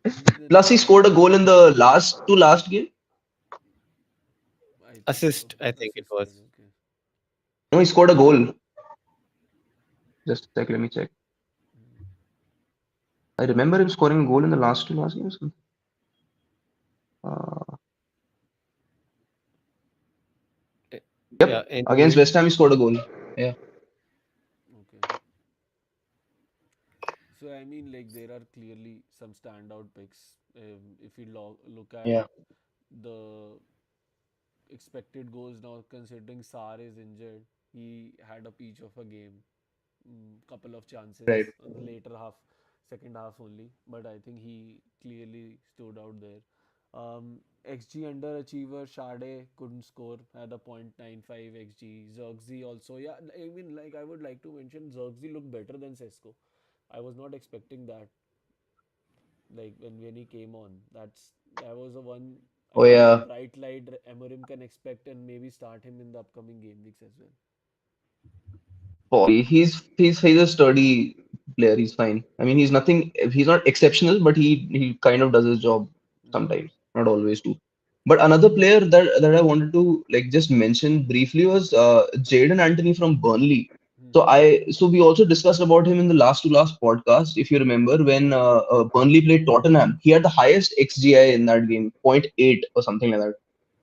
He's in
Plus, he scored a goal in the last game.
I think so.
Assist, I think it
Assisted.
was.
Okay.
No, he scored a goal. Just a sec, let me check.
Mm.
I remember him scoring a goal in the last games. Uh,
Eh, Yeah.
yep, against
Anyway,
West Ham, he scored a goal. Yeah,
Okay. So I mean, like there are clearly some standout picks. If you look at
yeah,
the expected goals now, considering Sar is injured, he had a peach of a game, couple of chances
right.
on the later half, second half only. But I think he clearly stood out there. XG underachiever Sade couldn't score, had a 0.95 XG. Zirkzee also, yeah. I mean, like I would like to mention Zirkzee looked better than Sesko. I was not expecting that. Like when he came on, that was the one.
Oh
I think a
yeah,
bright light Emerim can expect and maybe start him in the upcoming game weeks as well.
Possibly. He's a sturdy player. He's fine. I mean, he's nothing. He's not exceptional, but he kind of does his job
Yeah.
sometimes. Not always too. But another player that I wanted to like just mention briefly was Jaden Anthony from Burnley.
Mm-hmm.
So we also discussed about him in the last podcast. If you remember, when Burnley played Tottenham, he had the highest XGI in that game, point 0.8 or something like that.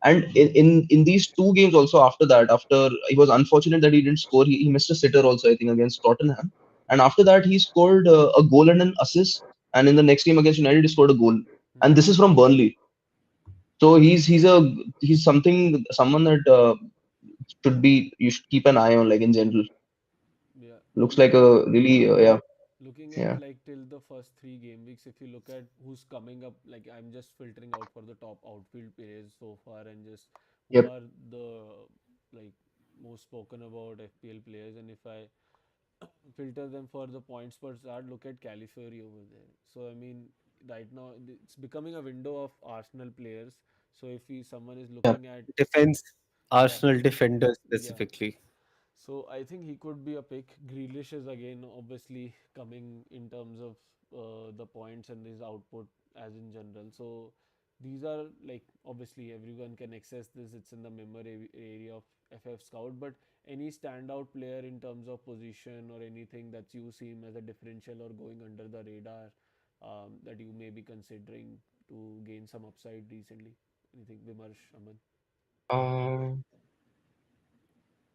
And in these two games also after that, after he was unfortunate that he didn't score, he missed a sitter also, I think, against Tottenham. And after that, he scored a goal and an assist. And in the next game against United, he scored a goal. And
Mm-hmm.
this is from Burnley. So he's someone that should be you should keep an eye on, like in general.
Yeah.
Looks like
Looking
a really
looking at
yeah
like till the first three game weeks, if you look at who's coming up, like I'm just filtering out for the top outfield players so far and just who
yep
are the like most spoken about FPL players, and if I filter them for the points per start, look at Califury over there. So I mean, right now it's becoming a window of Arsenal players. So if someone is
yeah
looking at
Defense,
yeah,
Arsenal defender
yeah.
specifically.
So I think he could be a pick. Grealish is again obviously coming in terms of the points and his output as in general. So these are like obviously everyone can access this. It's in the memory area of FF Scout. But any standout player in terms of position or anything that you see him as a differential or going under the radar, that you may be considering to gain some upside recently. Anything, Vimarsh, Aman?
uh,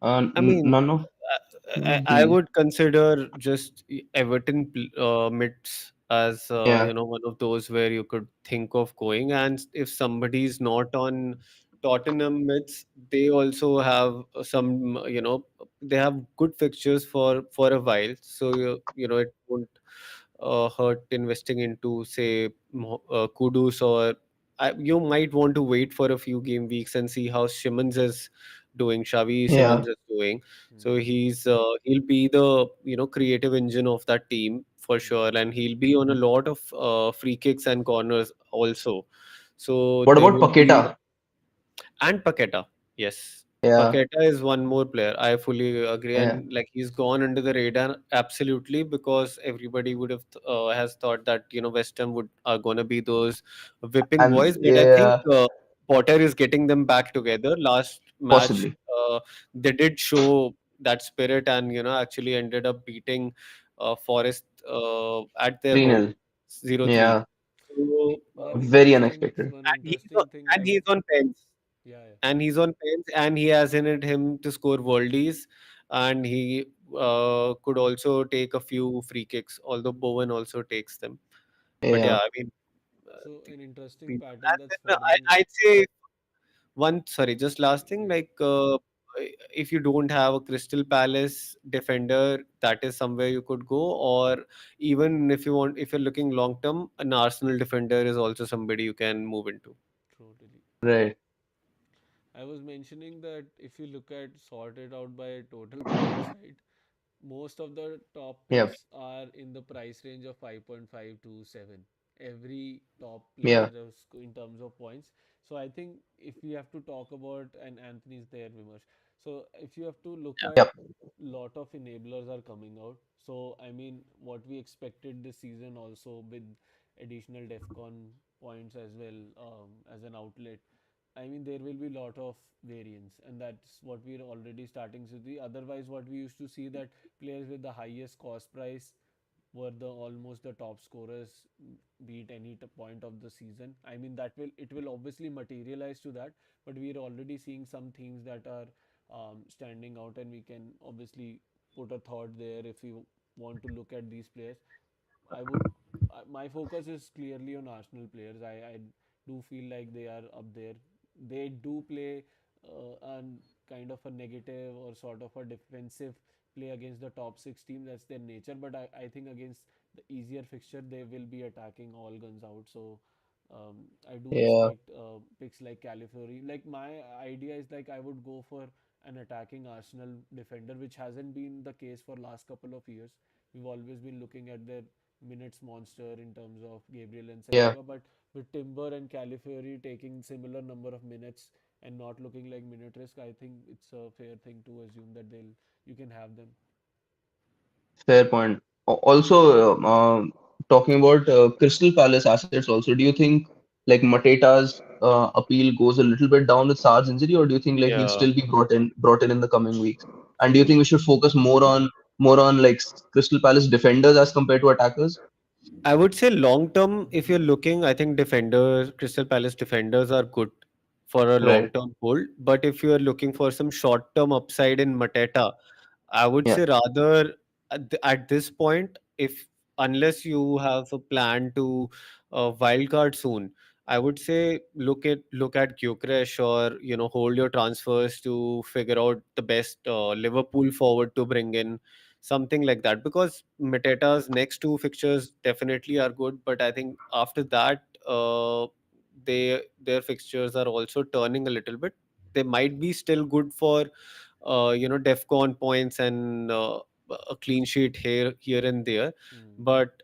I mean,
none of
I
these.
would consider just Everton mids as
Yeah,
one of those where you could think of going. And if somebody's not on Tottenham mids, they also have some they have good fixtures for a while. So it won't hurt investing into say Kudus, or you might want to wait for a few game weeks and see how Simmons is doing. Xavi
yeah.
Simmons is doing. So
Hmm.
he'll be the creative engine of that team for
Yeah.
sure, and he'll be on a lot of free kicks and corners also. So
What
there
about
will be,
Paqueta?
and Paqueta, yes.
Yeah,
Paqueta is one more player. I fully agree,
yeah.
and like he's gone under the radar absolutely because everybody would have has thought that West Ham would are gonna be those whipping
And
boys, but I think
yeah,
Potter is getting them back together. Last match,
possibly
they did show that spirit, and actually ended up beating Forest at their
3-0.
home, 0-3.
Yeah,
So,
very unexpected.
One
and
interesting thing I
he's
would
on pens,
yeah, yeah.
and he's on pens, and he has in it him to score worldies, and he could also take a few free kicks, although Bowen also takes them. But yeah,
Yeah,
I mean,
So
the
an interesting
people.
pattern
And
that's
then
forming.
I'd say one, sorry, just last thing,
Yeah,
like if you don't have a Crystal Palace defender, that is somewhere you could go, or even if you're looking long term, an Arsenal defender is also somebody you can move into.
totally.
right.
I was mentioning that if you look at sorted out by total points, right? Most of the top
Yep,
picks are in the price range of 5.5 to 7. Every top player
yeah,
in terms of points. So I think if we have to talk about, and Anthony's there, Vimash. So if you have to look at
yep,
lot of enablers are coming out. So I mean, what we expected this season also with additional DEFCON points as well, as an outlet. I mean, there will be a lot of variance, and that's what we're already starting to see. Otherwise, what we used to see that players with the highest cost price were the almost the top scorers, beat any point of the season. I mean, that will it will obviously materialize to that, but we're already seeing some things that are standing out, and we can obviously put a thought there if you want to look at these players. I would my focus is clearly on Arsenal players. I do feel like they are up there. They do play and kind of a negative or sort of a defensive play against the top six team. That's their nature. But I think against the easier fixture, they will be attacking all guns out. So I do
yeah,
expect picks like Califury. Like my idea is like I would go for an attacking Arsenal defender, which hasn't been the case for last couple of years. We've always been looking at their minutes monster in terms of Gabriel and
yeah,
Saliba, but with Timber and Califury taking similar number of minutes and not looking like minute risk, I think it's a fair thing to assume that you can have them.
Fair point. Also, talking about Crystal Palace assets, also, do you think like Mateta's appeal goes a little bit down with Sar's injury, or do you think like he'll
Yeah.
still be brought in the coming weeks? And do you
So
think we should focus more on like Crystal Palace defenders as compared to attackers?
I would say long term, if you're looking, I think defenders, Crystal Palace defenders are good for a long
Right.
term hold. But if you're looking for some short term upside in Mateta, I would
Yeah.
say rather at this point, if unless you have a plan to wild card soon, I would say look at Gyökeres, or hold your transfers to figure out the best Liverpool forward to bring in, something like that. Because Mateta's next two fixtures definitely are good, but I think after that, their fixtures are also turning a little bit. They might be still good for DEFCON points and a clean sheet here and there.
hmm.
But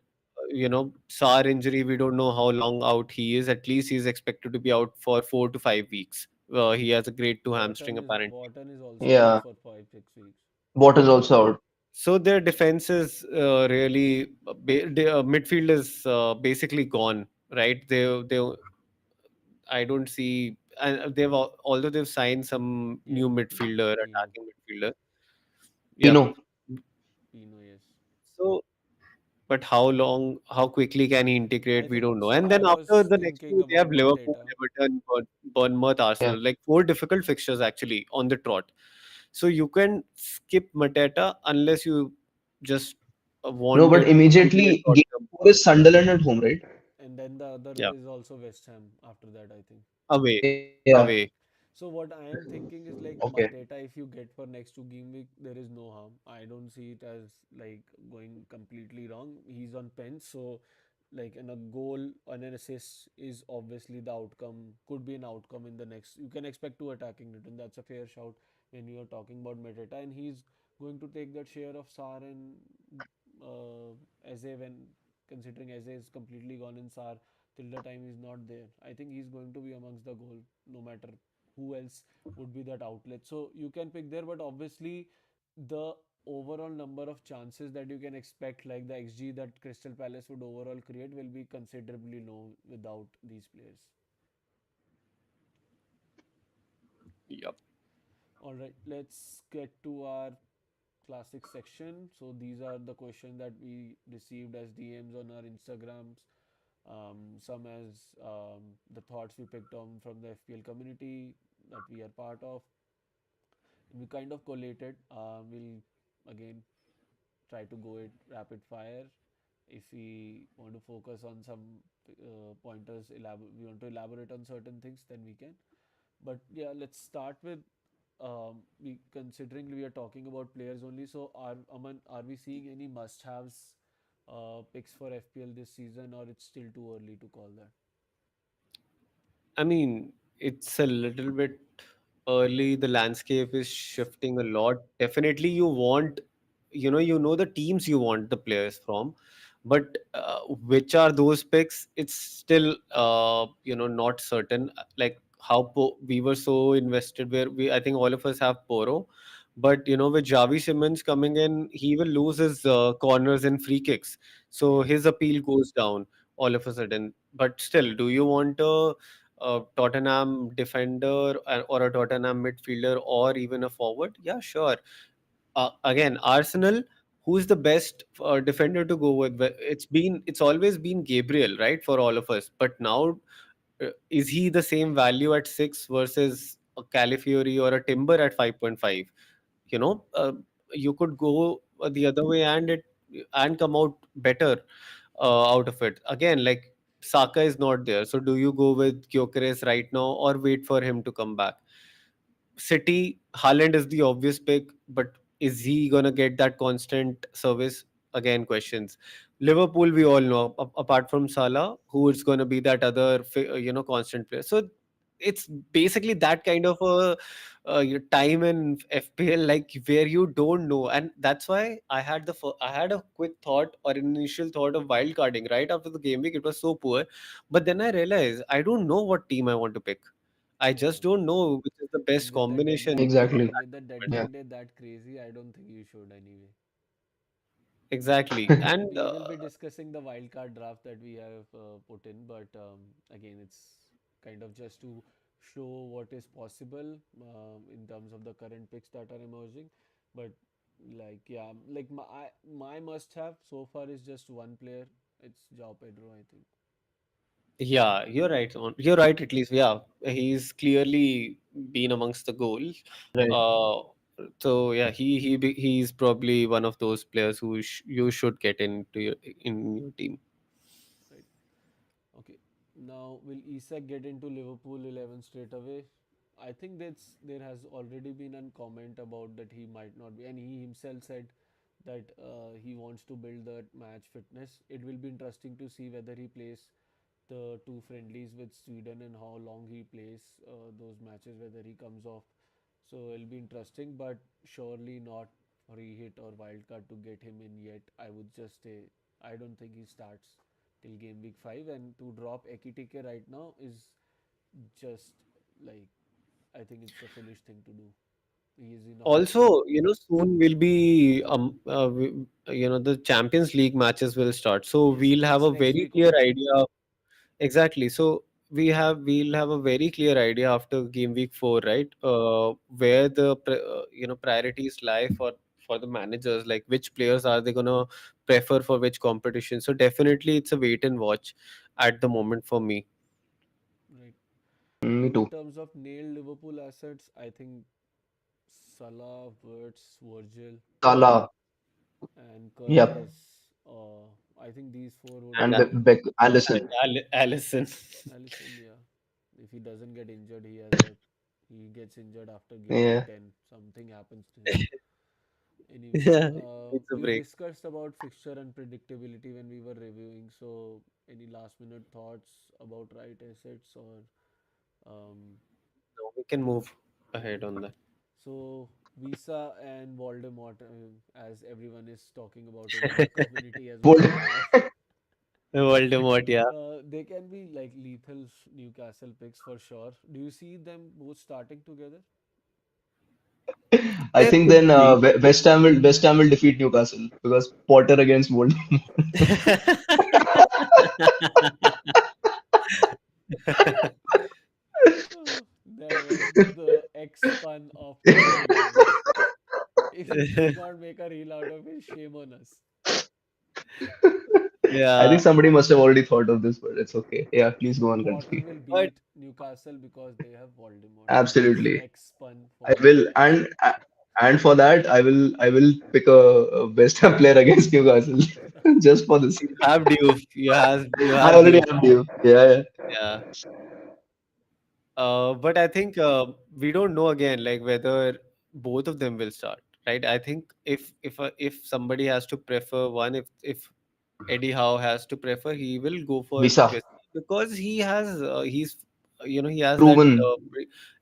Sar injury, we don't know how long out he is. At least he's expected to be out for 4 to 5 weeks. He has a grade two hamstring apparently.
Wharton is also out
Yeah.
for 5 6 weeks.
Water's also out.
So their defense is really midfield is basically gone, right? They I don't see, and although they've signed some new
Yeah,
midfielder,
Pino,
attacking midfielder. Yep.
Pino.
Pino, yes.
So, but how quickly can he integrate?
I
We
think
don't know.
so.
And
I
then after
was
the next
thinking
two, they have
about
Liverpool,
Mateta.
Everton, Bournemouth,
Yeah.
Arsenal, like four difficult fixtures actually on the trot. So you can skip Mateta unless you just
No,
want
but
it to be a
immediately
short
game
term.
four is Sunderland at home, right?
And then the other
Yeah,
is also West Ham after that, I think.
away,
Yeah.
away.
So what I am thinking is like
Okay.
Mateta, if you get for next two game week, there is no harm. I don't see it as like going completely wrong. He's on bench, so like and a goal and an assist is obviously the outcome. Could be an outcome in the next. You can expect two attacking return. That's a fair shout when you are talking about Mateta, and he's going to take that share of Sar and Eze when considering Eze is completely gone in Sar till the time he's not there. I think he's going to be amongst the goal no matter who else would be that outlet. So you can pick there, but obviously the overall number of chances that you can expect, like the XG that Crystal Palace would overall create, will be considerably low without these players.
Yep.
All right, let's get to our classic section. So these are the questions that we received as DMs on our Instagrams. Some as the thoughts we picked on from the FPL community that we are part of. We kind of collated. We'll again try to go it rapid fire. If we want to focus on some pointers, we want to elaborate on certain things, then we can. But yeah, let's start with we considering we are talking about players only. So are Aman, are we seeing any must-haves picks for FPL this season, or it's still too early to call that?
I mean, it's a little bit early. The landscape is shifting a lot. Definitely, you know the teams you want the players from, but which are those picks? It's still not certain. Like how we were so invested, where I think all of us have Poro, but with Javi Simmons coming in, he will lose his corners and free kicks, so
Yeah.
his appeal goes down all of a sudden. But still, do you want a Tottenham defender or a Tottenham midfielder or even a forward? Yeah, sure. Again, Arsenal, who's the best defender to go with? It's always been Gabriel, right, for all of us. But now, is he the same value at 6 versus a Calafiori or a Timber at 5.5? You know, you could go the other way and come out better out of it. Again, like Saka is not there. So do you go with Gyökeres right now or wait for him to come back? City, Haaland is the obvious pick, but is he gonna get that constant service? Again, questions. Liverpool, we all know, apart from Salah, who is gonna be that other, constant player. So it's basically that kind of a time in FPL, like where you don't know, and that's why I had a quick thought or initial thought of wild carding right after the game week. It was so poor, but then I realized I don't know what team I want to pick. I just
Yeah.
don't know which is the
And
best
with the
combination.
deadline,
Exactly.
and with the
Yeah.
deadline day that crazy, I don't think you should anyway.
exactly. And
We will be discussing the wildcard draft that we have put in, but again, it's kind of just to show what is possible in terms of the current picks that are emerging. But like, yeah, like my must have so far is just one player. It's João Pedro, I think.
yeah, you're right. You're right. At least, yeah, he's clearly been amongst the goals.
Right.
Uh, so yeah, he's probably one of those players who you should get in your team.
Right. Okay. Now, will Isak get into Liverpool 11 straight away? I think there has already been a comment about that he might not be, and he himself said that he wants to build that match fitness. It will be interesting to see whether he plays the two friendlies with Sweden and how long he plays those matches, whether he comes off. So it'll be interesting, but surely not FREEHIT or wildcard to get him in yet. I would just say I don't think he starts till game week 5, and to drop Ekitike right now is just like, I think it's a foolish thing to do. He is in a hot form.
Also, soon will be the Champions League matches will start, so
Yes,
we'll have
it's
a
next
very
week
clear
only.
idea. Exactly. So we'll have a very clear idea after game week 4, right? Where the priorities lie for the managers, like which players are they gonna prefer for which competition. So definitely it's a wait and watch at the moment for me.
Right.
Me
In
too.
terms of nailed Liverpool assets, I think Salah, Wirtz, Virgil,
Salah.
and
Yep.
Cortez. I think these four would
And
And
be
Allison.
Allison.
Allison. Yeah, if he doesn't get injured, he gets injured after game week
Yeah.
10. Something happens to him. Anyway,
Yeah, it's a
we
break.
discussed about fixture unpredictability when we were reviewing. So, any last minute thoughts about right assets or um,
No, we can move ahead
okay.
on that.
So, Visa and Voldemort, as everyone is talking about it in the community as Voldemort.
Voldemort, yeah.
They can be like lethal Newcastle picks for sure. Do you see them both starting together?
I
There
think
could
then
be.
West Ham will defeat Newcastle because Potter against Voldemort.
Oh, that was the X pun of today, guys. If he did not make a reel out of it, shame on us.
I
Yeah,
think somebody must have already thought of this, but it's okay. Yeah, please go on,
Potter
continue.
will
but
beat Newcastle because they have Voldemort. That was
Absolutely.
X pun
I
for
will,
X.
and for that, I will pick a West Ham player against Newcastle just for this.
you have Diouf. You
I
have
already
Diouf.
have you. Yeah, yeah.
Yeah. But I think we don't know again, like whether both of them will start, right? I think if somebody has to prefer one, if Eddie Howe has to prefer, he will go for
Visa,
West because he has that
proven.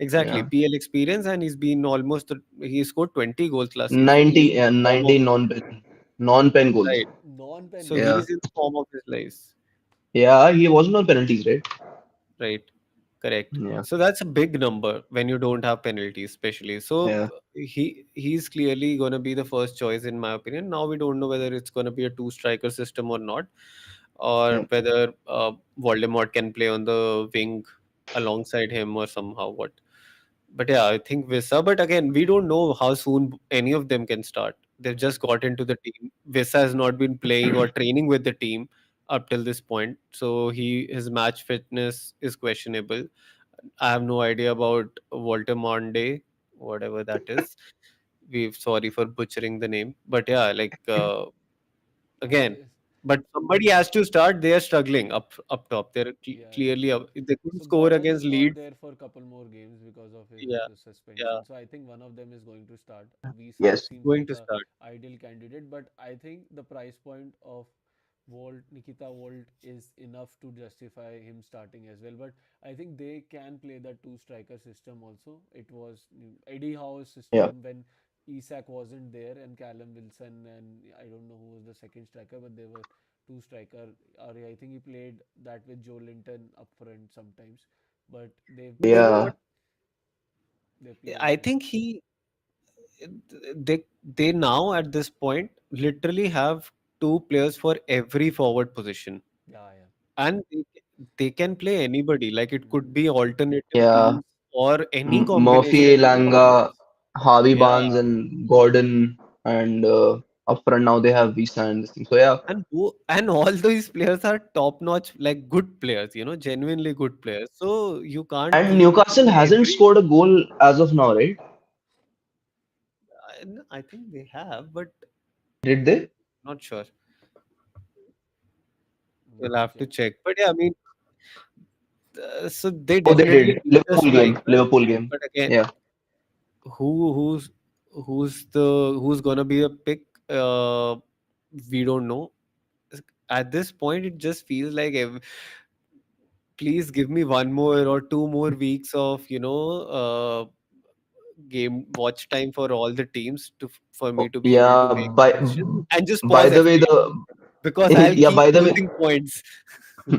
exactly
Yeah.
PL experience, and he scored 20 goals last season, so he's
90,
in form of
90 non-pen goals.
right.
Non-pen
So
Yeah.
he's
goals.
in the form of his life.
Yeah, he wasn't on penalties, right?
Right. Correct.
Yeah.
So that's a big number when you don't have penalties, especially. So
Yeah.
he's clearly going to be the first choice in my opinion. Now we don't know whether it's going to be a two striker system or not, or
Yeah.
whether Voldemort can play on the wing alongside him or somehow what. But yeah, I think Visa. But again, we don't know how soon any of them can start. They've
Right.
just got into the team. Visa has not been playing or training with the team up till this point, so his match fitness is questionable. I have no idea about Walter Monday, whatever that is. We sorry for butchering the name, but yeah, like again,
Yes.
but somebody has to start. They are struggling up top. They're
Yeah, yeah.
clearly up. They couldn't
So
score
Gordon
against
is not
Leeds.
there for a couple more games because of his
Yeah, yeah,
suspension. So I think one of them is going to start. Visa
Yes.
seems
going
like
to
a
start.
ideal candidate, but I think the price point of Nikita Volt is enough to justify him starting as well. But I think they can play that two striker system also. It was Eddie Howe's
Yeah.
system when Isak wasn't there and Callum Wilson, and I don't know who was the second striker, but they were two striker. Or I think he played that with Joe Linton up front sometimes. But
But you know
Yeah.
what?
they played
I
that.
think they now at this point literally have two players for every forward position,
Yeah, yeah.
and they can play anybody. Like it could
Mm.
be alternative
Yeah.
teams or any combination
Murphy,
of
Langa,
players.
Harvey
Yeah,
Barnes, and Gordon, and up front now they have Visa and this thing. So yeah,
and all these players are top notch, like good players, genuinely good players. So you can't
and
keep
Newcastle hasn't
every.
scored a goal as of now, right?
I think they have, but
Did they?
not sure.
Let
We'll
me
have to
check.
check. But yeah, I mean, so they
Oh, they
definitely
did.
need a
Liverpool game.
striker.
Liverpool game.
But again,
Yeah.
who who's who's gonna be a pick? Uh, we don't know. At this point, it just feels like please give me one more or two more weeks of game watch time for all the teams for me
Oh,
to be able to
yeah.
make a
By
decision, and just
by
pause
the way,
FPL
the
because I'll
yeah.
keep
By the way,
losing points.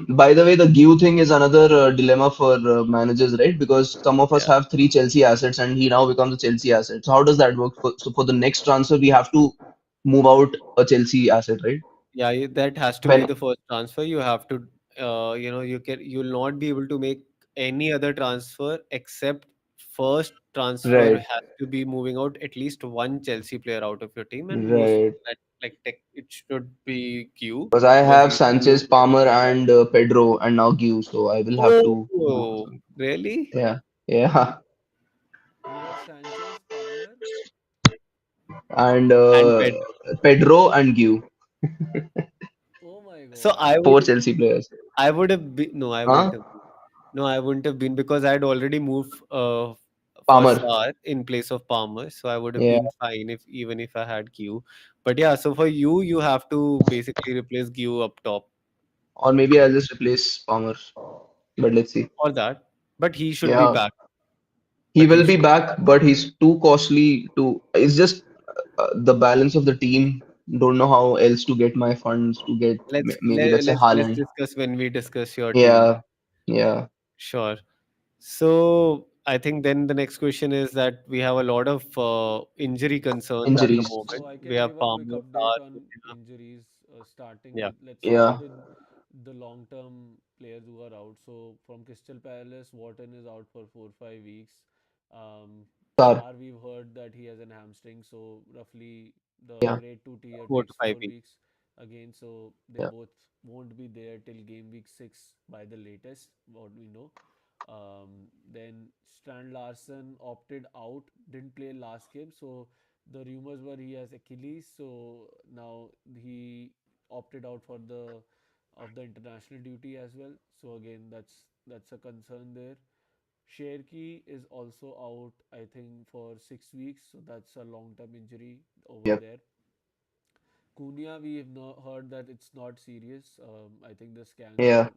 by the way, the Gue thing is another dilemma for managers, right? Because some of us
Yeah.
have three Chelsea assets, and he now becomes a Chelsea asset. So how does that work? So for the next transfer, we have to move out a Chelsea asset, right?
Yeah, that has to be
When
the first transfer. You have to, you'll not be able to make any other transfer except first transfer
right,
has to be moving out at least one Chelsea player out of your team, and most
right.
that like tech, it should be Q
Because I
because
have
he's the new
Sanchez,
player.
Palmer, and Pedro, and now Gue, so I will have to do
Oh,
something.
really?
Yeah, yeah.
You have Sanchez, Palmer.
And
And Pedro.
Pedro and Gue,
Oh my
So
God.
four Chelsea players.
I would have been, no, I wouldn't
Huh?
have. No, I wouldn't have been because I'd already moved for
Palmer.
Sar in place of Palmer, so I would have
Yeah.
been fine if even if I had Q. But yeah, so for you, you have to basically replace Q up top
Or maybe I'll just replace Palmer. But let's see.
or that. But he should be
Yeah.
back.
He
But he
will be
should.
back, but he's too costly to. It's just the balance of the team. Don't know how else to get my funds to get maybe let's say
Let's
Haaland.
discuss when we discuss your team.
Yeah, yeah.
Sure. So I think then the next question is that we have a lot of injury concerns at the
Injuries.
So
moment.
I
We
can
have
give a quick
Palmer,
update
Sar,
on
Lemina.
injuries, starting
Yeah.
with, let's start
Yeah.
with the long-term players who are out. So from Crystal Palace, Wharton is out for 4 5 weeks.
Sar.
Sar, we've heard that he has an hamstring, so roughly the
Yeah,
grade two tier
Four to
takes
five
four
weeks.
weeks again. So they
yeah.
both won't be there till game week 6 by the latest, what we know. Then Strand Larson opted out, didn't play last game, so the rumors were he has Achilles, so now he opted out for the of the international duty as well. So again, that's a concern there. Sherky is also out, I think, for 6 weeks, so that's a long-term injury over
Yep.
there. Cunha, we have not heard that it's not serious. I think the scans
Yeah.
are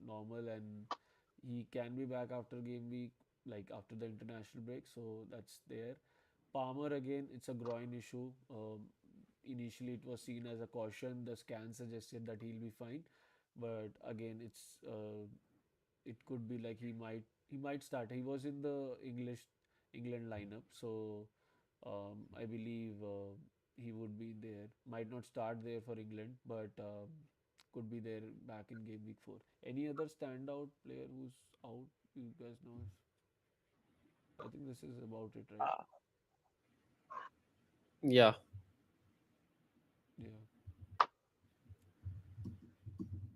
normal and he can be back after game week, like after the international break. So that's there. Palmer again, it's a groin issue. Initially, it was seen as a caution. The scan suggested that he'll be fine, but again, it could be like he might start. He was in the England lineup, so I believe he would be there. Might not start there for England, but could be there back in game week 4. Any other standout player who's out? You guys know? I think this is about it, right?
Yeah.
Yeah.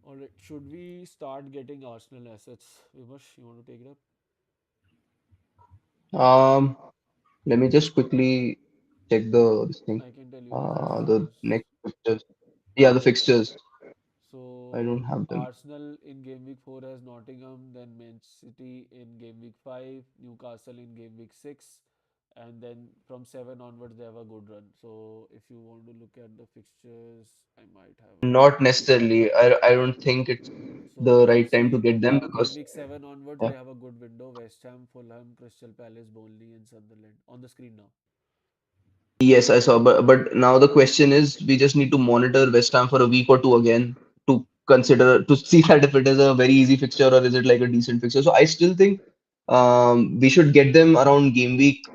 All right. Should we start getting Arsenal assets? Vimash, you want to take it up?
Um, Let me just quickly check the this thing.
I can tell you the
The
fixtures.
next fixtures. Yeah, the fixtures. I
So
don't have them.
Arsenal in game week 4 has Nottingham, then Man City in game week 5, Newcastle in game week 6, and then from 7 onwards they have a good run. So if you want to look at the fixtures, I might have it.
Not necessarily. I don't think it's
So
the
if you
right time to
see
get them
game
because
week 7 onwards,
yeah.
they have a good window: West Ham, Fulham, Crystal Palace, Burnley, and Sunderland on the screen now.
Yes, I saw. But now the question is, we just need to monitor West Ham for a week or two again to consider to see that if it is a very easy fixture or is it like a decent fixture. So I still think we should get them around game week.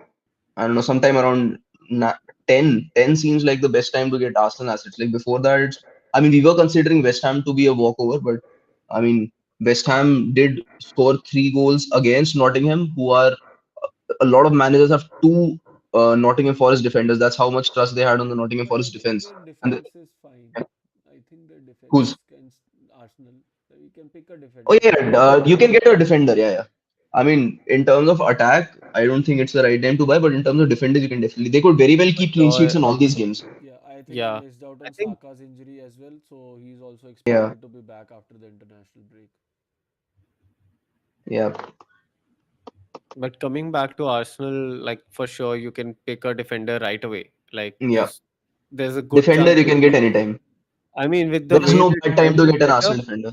I don't know, sometime around na 10 seems like the best time to get Arsenal assets. Like before that, I mean, we were considering West Ham to be a walkover, but I mean, West Ham did score 3 goals against Nottingham, who are a lot of managers have two Nottingham Forest defenders. That's how much trust they had on the Nottingham
But I
Forest
think
defense.
their
And
defense is fine. I think their
who's
defense can Arsenal. You can pick a
Oh
defender
yeah,
and get him.
you can get a defender. Yeah, yeah. I mean, in terms of attack, I don't think it's the right time to buy, but in terms of defenders, you can definitely. They could very well
For
keep clean sheets
sure.
in all these games.
Yeah, I think they
Yeah.
missed out
I
on
think,
Saka's injury as well, so he's also
Yeah,
expected to be back after the international break.
yeah,
but coming back to Arsenal, like for sure, you can pick a defender right away. Like
yeah.
there's a good
Defender
chance
you
that
can get anytime.
I mean, with the
There is
way
no
their
bad time
defense
to
is
get an
set up,
Arsenal defender.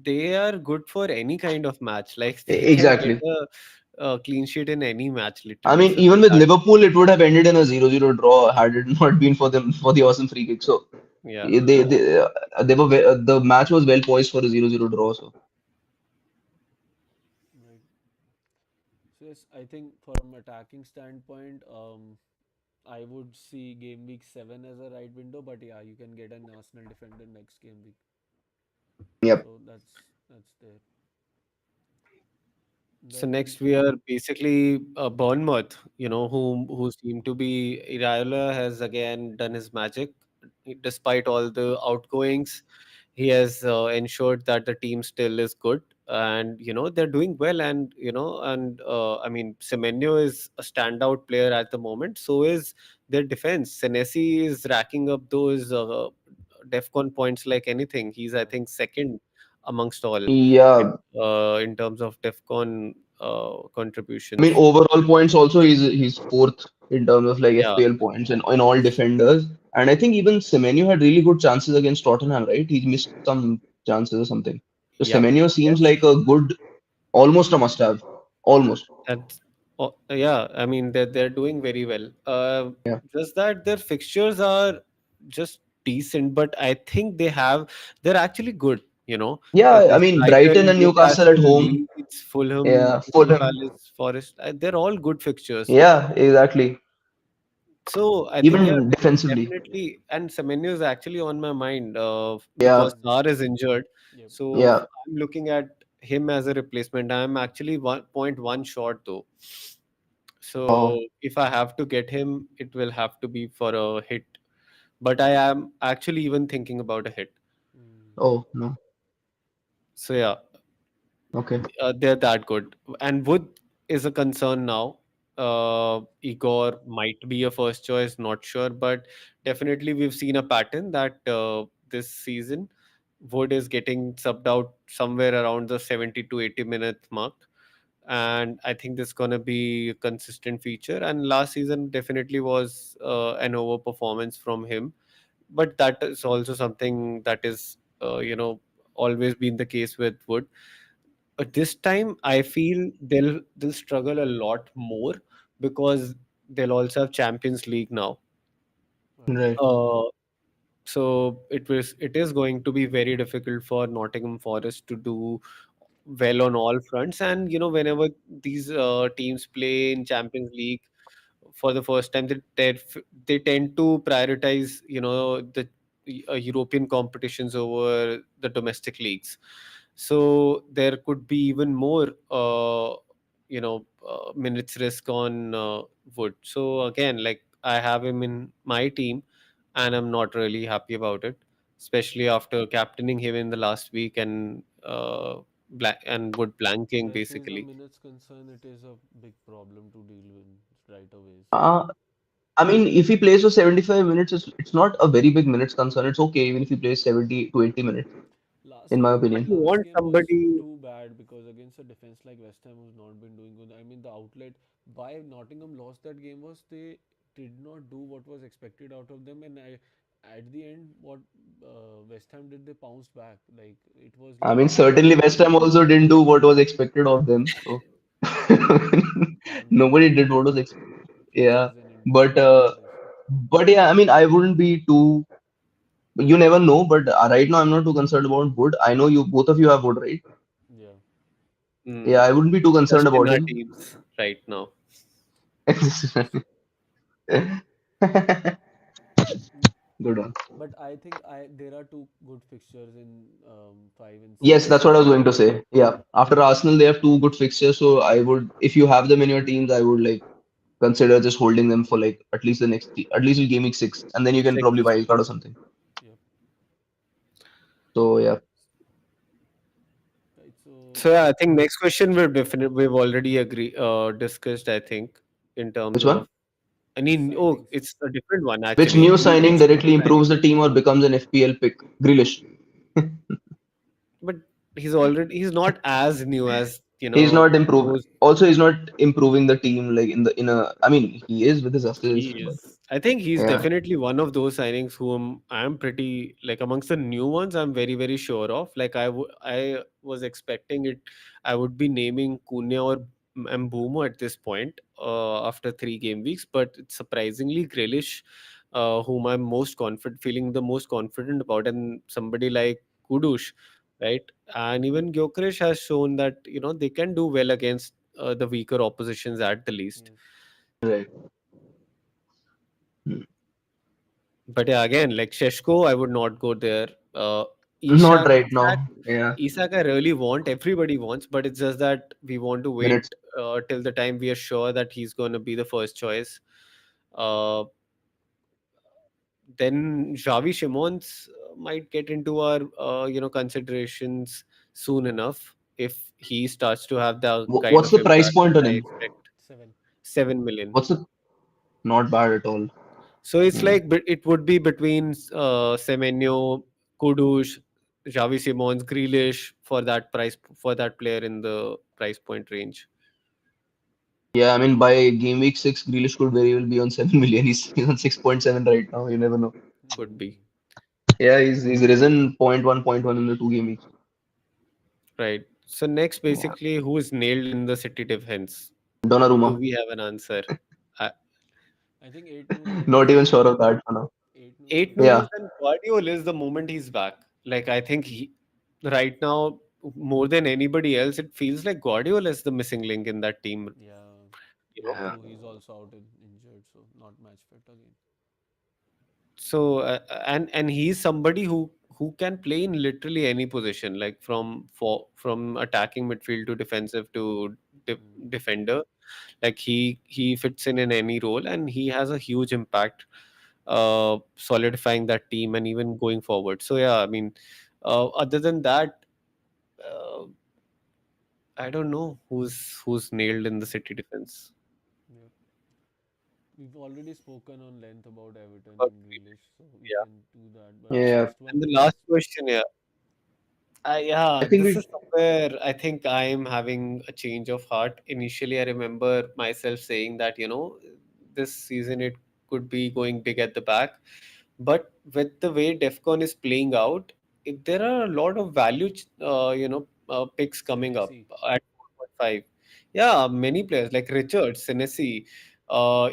they are good for any kind of match. Like they can get
Exactly.
a clean sheet in any match,
I
literally.
mean,
So
even
there's
with
that.
Liverpool, it would have ended in a 0-0 draw had it not been for them for the awesome free kick. So
Yeah.
they were the match was well poised for a 0-0 draw. So
Right. So yes, I think from attacking standpoint, I would see game week 7 as a right window, but yeah, you can get an Arsenal defender next game week.
yep,
So that's there.
So
Then
next we are basically Bournemouth, who seem to be Iraola has again done his magic despite all the outgoings. He has ensured that the team still is good, and they're doing well. And I mean, Semenyo is a standout player at the moment. So is their defense. Senesi is racking up those DefCon points like anything. He's, I
yeah.
think, second amongst all
yeah.
in terms of DefCon
I mean,
contributions.
overall points also he's fourth in terms of like
Yeah,
FPL points and in all defenders. And I think even Semenyo had really good chances against Tottenham, right? He missed some chances or something. So
yep,
Semenyo seems
yes,
like a good, almost a must-have, almost.
that's yeah. I mean, they're doing very well.
Yeah,
Just that their fixtures are just decent, but I think they're actually good.
yeah. I
This
mean, Brighton
Brighton,
and Newcastle at
Newcastle,
home.
Leeds, Fulham,
Yeah,
Crystal
Fulham.
Palace, Forest. They're all good fixtures.
Yeah, exactly.
So I think, yeah,
Even defensively.
definitely. And Semenyo is actually on my mind
Yeah,
because
Same.
Sarr is injured.
Yep.
So
yeah.
I'm looking at him as a replacement. I'm actually 1.1 short though. So
Oh,
if I have to get him, it will have to be for a hit. But I am actually even thinking about a hit.
Mm.
oh no.
So yeah,
Okay.
they're that good. And Wood is a concern now. Igor might be a first choice, not sure, but definitely we've seen a pattern that this season Wood is getting subbed out somewhere around the 70 to 80-minute mark. And I think this is going to be a consistent feature. And last season definitely was an over performance from him, but that is also something that is, always been the case with Wood. But this time, I feel they'll struggle a lot more because they'll also have Champions League now.
Right.
Right.
Uh, it is going to be very difficult for Nottingham Forest to do well on all fronts. And whenever these teams play in Champions League for the first time, they tend to prioritize the European competitions over the domestic leagues. So there could be even more minutes risk on Wood. So again, like I have him in my team, and I'm not really happy about it, especially after captaining him in the last week and Wood blanking
Yeah, if he's a
basically.
minutes concern, it is a big problem to deal with right away. So
Uh, I mean, if he plays for 75 minutes, it's not a very big minutes concern. It's okay even if he plays 70 to 80 minutes,
last
in my
game,
But
opinion.
you
last
want
game was
somebody.
too bad because against a defense like West Ham who's not been doing good. I mean, the outlet why Nottingham lost that game was they did not do what was expected out of them, and at the end, what West Ham did, they pounced back. Like it was
I
like
mean,
they
certainly West Ham also didn't do what was expected of them. So
and they
nobody
won
did
that
what was
game,
expected.
which
Yeah,
was an
but
impressive.
yeah, I mean, I wouldn't be too. You never know, but right now I'm not too concerned about Wood. I know you both of you have Wood, right?
Yeah,
Yeah,
Mm,
I wouldn't be too concerned
just in
about
our
him.
teams right now.
Mm,
Good one.
but I think I there are two good fixtures in 5 and 6.
Yes, that's what I was going to say. Yeah,
Yeah.
after Arsenal, they have two good fixtures. So I would, if you have them in your teams, I would like consider just holding them for like at least the at least till game week 6, and then you can probably
Six.
wild card or something.
Yep.
So yeah,
Right. So
So yeah, I think next question we've already discussed, I think, in terms
which
of
one?
any
signings.
it's a different one
Which
actually.
new
Who
signing
needs
directly
signing?
improves the team or becomes an FPL pick? Grealish.
But he's not as new as,
He's not improved.
those.
Also, he's not improving the team like in a. I mean, he is with his
He
assists, but
is. I think he's
yeah,
definitely one of those signings whom I'm pretty like amongst the new ones. I'm very very sure of. Like I was expecting it. I would be naming Cunha or Mbumo at this point after 3 game weeks, but it's surprisingly Grealish, whom I'm feeling the most confident about, and somebody like Kudush, right? And even Gyökeres has shown that they can do well against the weaker oppositions at the least.
Yes.
right. Hmm.
But yeah, again, like Sheshko, I would not go there.
Not
Isak,
right
Isak,
now. Yeah,
Isak, I really want. Everybody wants, but it's just that we want to wait
minutes.
till the time we are sure that he's going to be the first choice. Uh, then Xavi Simons might get into our considerations soon enough if he starts to have the kind
What's
of
the price
impact
point on
that I
him?
expect.
7.
7 million.
What's the not bad at all.
So it's
Hmm.
like it would be between Semenyo, Kudus, Javi Simons, Grealish for that price for that player in the price point range.
Yeah, I mean by game week 6, Grealish could very well be on 7 million. He's on 6.7 right now. You never know.
Could be.
Mm.
Yeah, he's risen point one in the 2 game weeks.
Right. So next,
Yeah.
basically, who is nailed in the City defense? Do
Donnarumma.
we have an answer? Uh,
I think 8 Nunes.
Not even sure of that for now.
8
Eight
Nunes.
Nunes
Yeah.
and Guardiola is the moment he's back. Like I think he right now more than anybody else, it feels like Guardiola is the missing link in that team.
Yeah.
You know,
Yeah.
True. He's also out injured, so not match fit again.
So and he's somebody who can play in literally any position, like from attacking midfield to defensive to
Mm.
defender. Like he fits in any role, and he has a huge impact, solidifying that team and even going forward. So yeah, I mean, other than that, uh, I don't know who's nailed in the City defense.
Yep. We've already spoken on length about Everton
But
and Grealish, so we
yeah,
can do that. But
Yeah.
last
and
one
the
is
last question, yeah.
I
Yeah,
think
this
we
is somewhere I think I am having a change of heart. Initially, I remember myself saying that, this season it could be going big at the back. But with the way DEFCON is playing out, there are a lot of value, picks coming up
Senesi.
at 4.5. Yeah, many players like Richard, Senesi,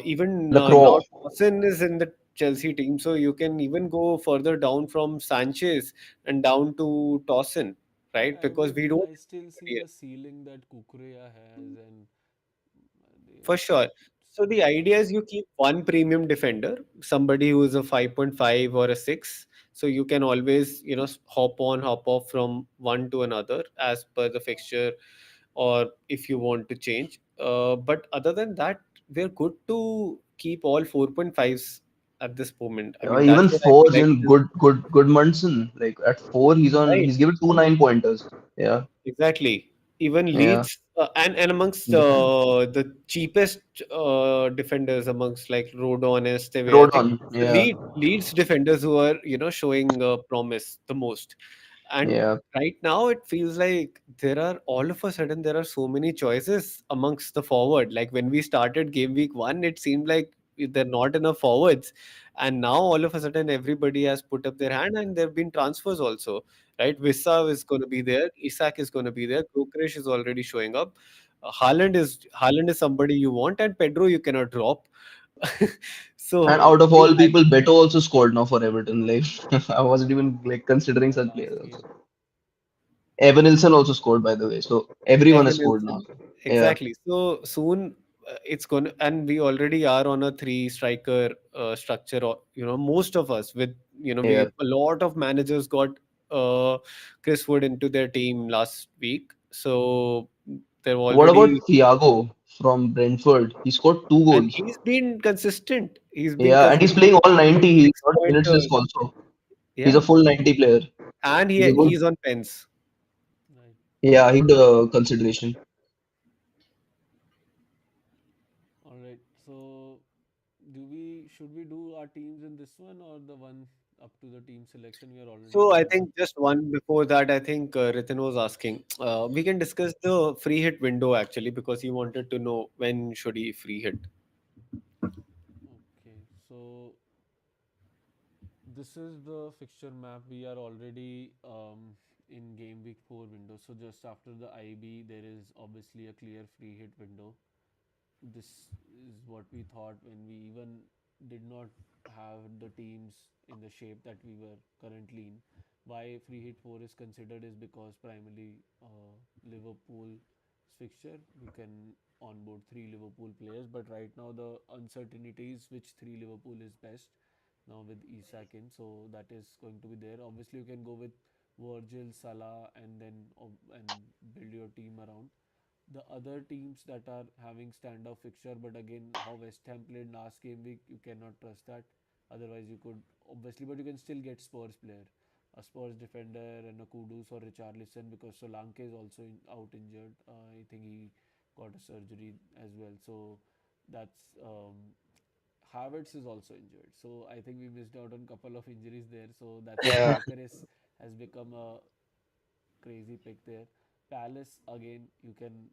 even
the
now
Crow.
Dawson is in the Chelsea team, so you can even go further down from Sanchez and down to Dawson,
But
right? Because we don't
I still see
have
the ceiling that Kukurea has, and
for
they,
sure. So the idea is you keep one premium defender, somebody who is a 5.5 or a 6. So you can always, hop on, hop off from one to another as per the fixture or if you want to change. But other than that, we're good to keep all 4.5s at this moment. I mean,
Even
that's what I feel
fours
like.
in good Munson. Like at 4,
Right.
he's given 2 9 pointers. Yeah.
Exactly. Even
Yeah.
Leeds and amongst
Defend.
the cheapest defenders amongst like Rodon and Esteve, I think
Rodon.
it's the
Yeah.
Leeds defenders who are showing promise the most. And
Yeah.
right now it feels like there are all of a sudden there are so many choices amongst the forward. Like when we started game week 1, it seemed like there are not enough forwards, and now all of a sudden everybody has put up their hand, and there have been transfers also, right? Wissa is going to be there. Isak is going to be there. Gokresh is already showing up. Haaland is somebody you want, and Pedro you cannot drop.
And
So
out of
yeah,
all people, Beto also scored now for Everton. Like I wasn't even like considering
yeah,
such
last
players
game.
also. Evan Nilsson also scored, by the way. So everyone has
Evan
scored now.
Nilsson.
Yeah.
Exactly. So soon, it's going to, and we already are on a three striker structure, or most of us with, we
Yeah.
a lot of managers got Chris Wood into their team last week, so they're
What
already.
about Thiago from Brentford? He scored two
And
goals.
he's been consistent. He's been
Yeah, and he's playing
consistent
all 90. He's
six
not minutes risk
pointers.
also. He's a
Yeah,
full 90 player.
and
He's a good,
he's on pens.
Right.
yeah, he's good consideration.
All right. So, do we should we do our teams in this one or the one up to the team selection we are already
So I
doing?
think just one before that, I think Ritin was asking. We can discuss the free hit window actually, because he wanted to know when should he free hit.
Okay. So, this is the fixture map. We are already in game week 4 window. So, just after the IB, there is obviously a clear free hit window. This is what we thought when we even did not have the teams in the shape that we were currently in. Why free hit 4 is considered is because primarily Liverpool fixture you can onboard 3 Liverpool players, but right now the uncertainty is which 3 Liverpool is best now with Isak in, so that is going to be there. Obviously, you can go with Virgil, Salah, and then and build your team around the other teams that are having stand-up fixture. But again, how West Ham played last game week, you cannot trust that. Otherwise, you could obviously, but you can still get Spurs player, a Spurs defender, and a Kudus or Richarlison because Solanke is also out injured. I think he got a surgery as well. So that's Havertz is also injured. So I think we missed out on couple of injuries there. So that's why
Yeah.
Gyökeres has become a crazy pick there. Palace again, you can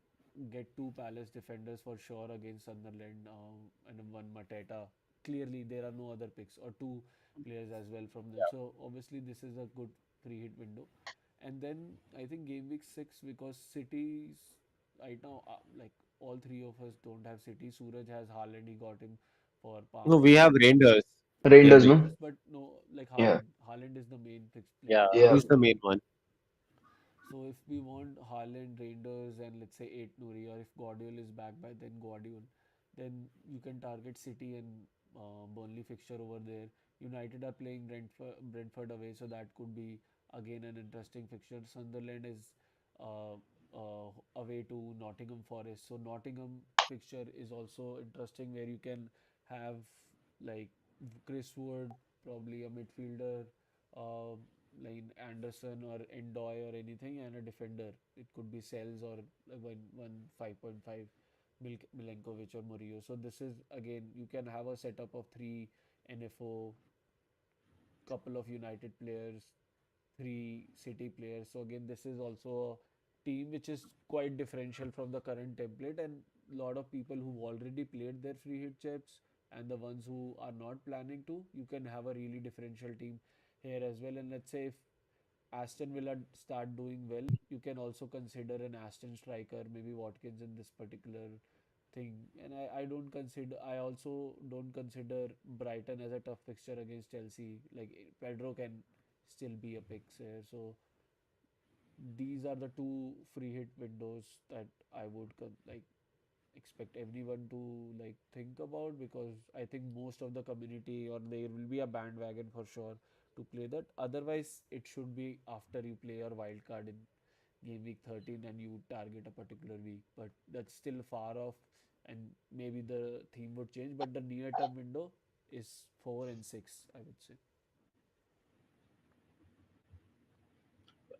get 2 Palace defenders for sure against Sunderland and one Mateta. Clearly, there are no other picks or 2 players as well from them. So obviously, this is a good free hit window. And then I think game week 6 because City's right now like all three of us don't have City. Suraj has Haaland. He got him for
No,
palm
we have
premium.
Rangers. We have
Rangers, no?
Rangers,
Rangers.
but no, like
Yeah.
Haaland. Haaland is the main fixed player
Yeah,
in that
Yeah.
he's
team.
the main one.
So if we want Haaland, Rangers, and let's say 8 Nuri, or if Guardiola is back by then Guardiola, then you can target City and Burnley fixture over there. United are playing Brentford away, so that could be again an interesting fixture. Sunderland is uh, away to Nottingham Forest, so Nottingham fixture is also interesting where you can have like Chris Wood, probably a midfielder, uh, like Anderson or Endoy or anything, and a defender. It could be Cells or one 5.5 Milenkovic or Murillo. So this is again you can have a setup of 3 NFO, couple of United players, 3 City players. So again, this is also a team which is quite differential from the current template, and a lot of people who've already played their free hit chips and the ones who are not planning to, you can have a really differential team here as well. And let's say if Aston Villa start doing well, you can also consider an Aston striker, maybe Watkins in this particular thing. And I don't consider, I also don't consider Brighton as a tough fixture against Chelsea. Like Pedro can still be a pick here. So these are the two free hit windows that I would like expect everyone to like think about because I think most of the community or there will be a bandwagon for sure to play that. Otherwise, it should be after you play your wild card in game week 13 and you target a particular week. But that's still far off, and maybe the theme would change. But the near term window is 4 and 6, I would say.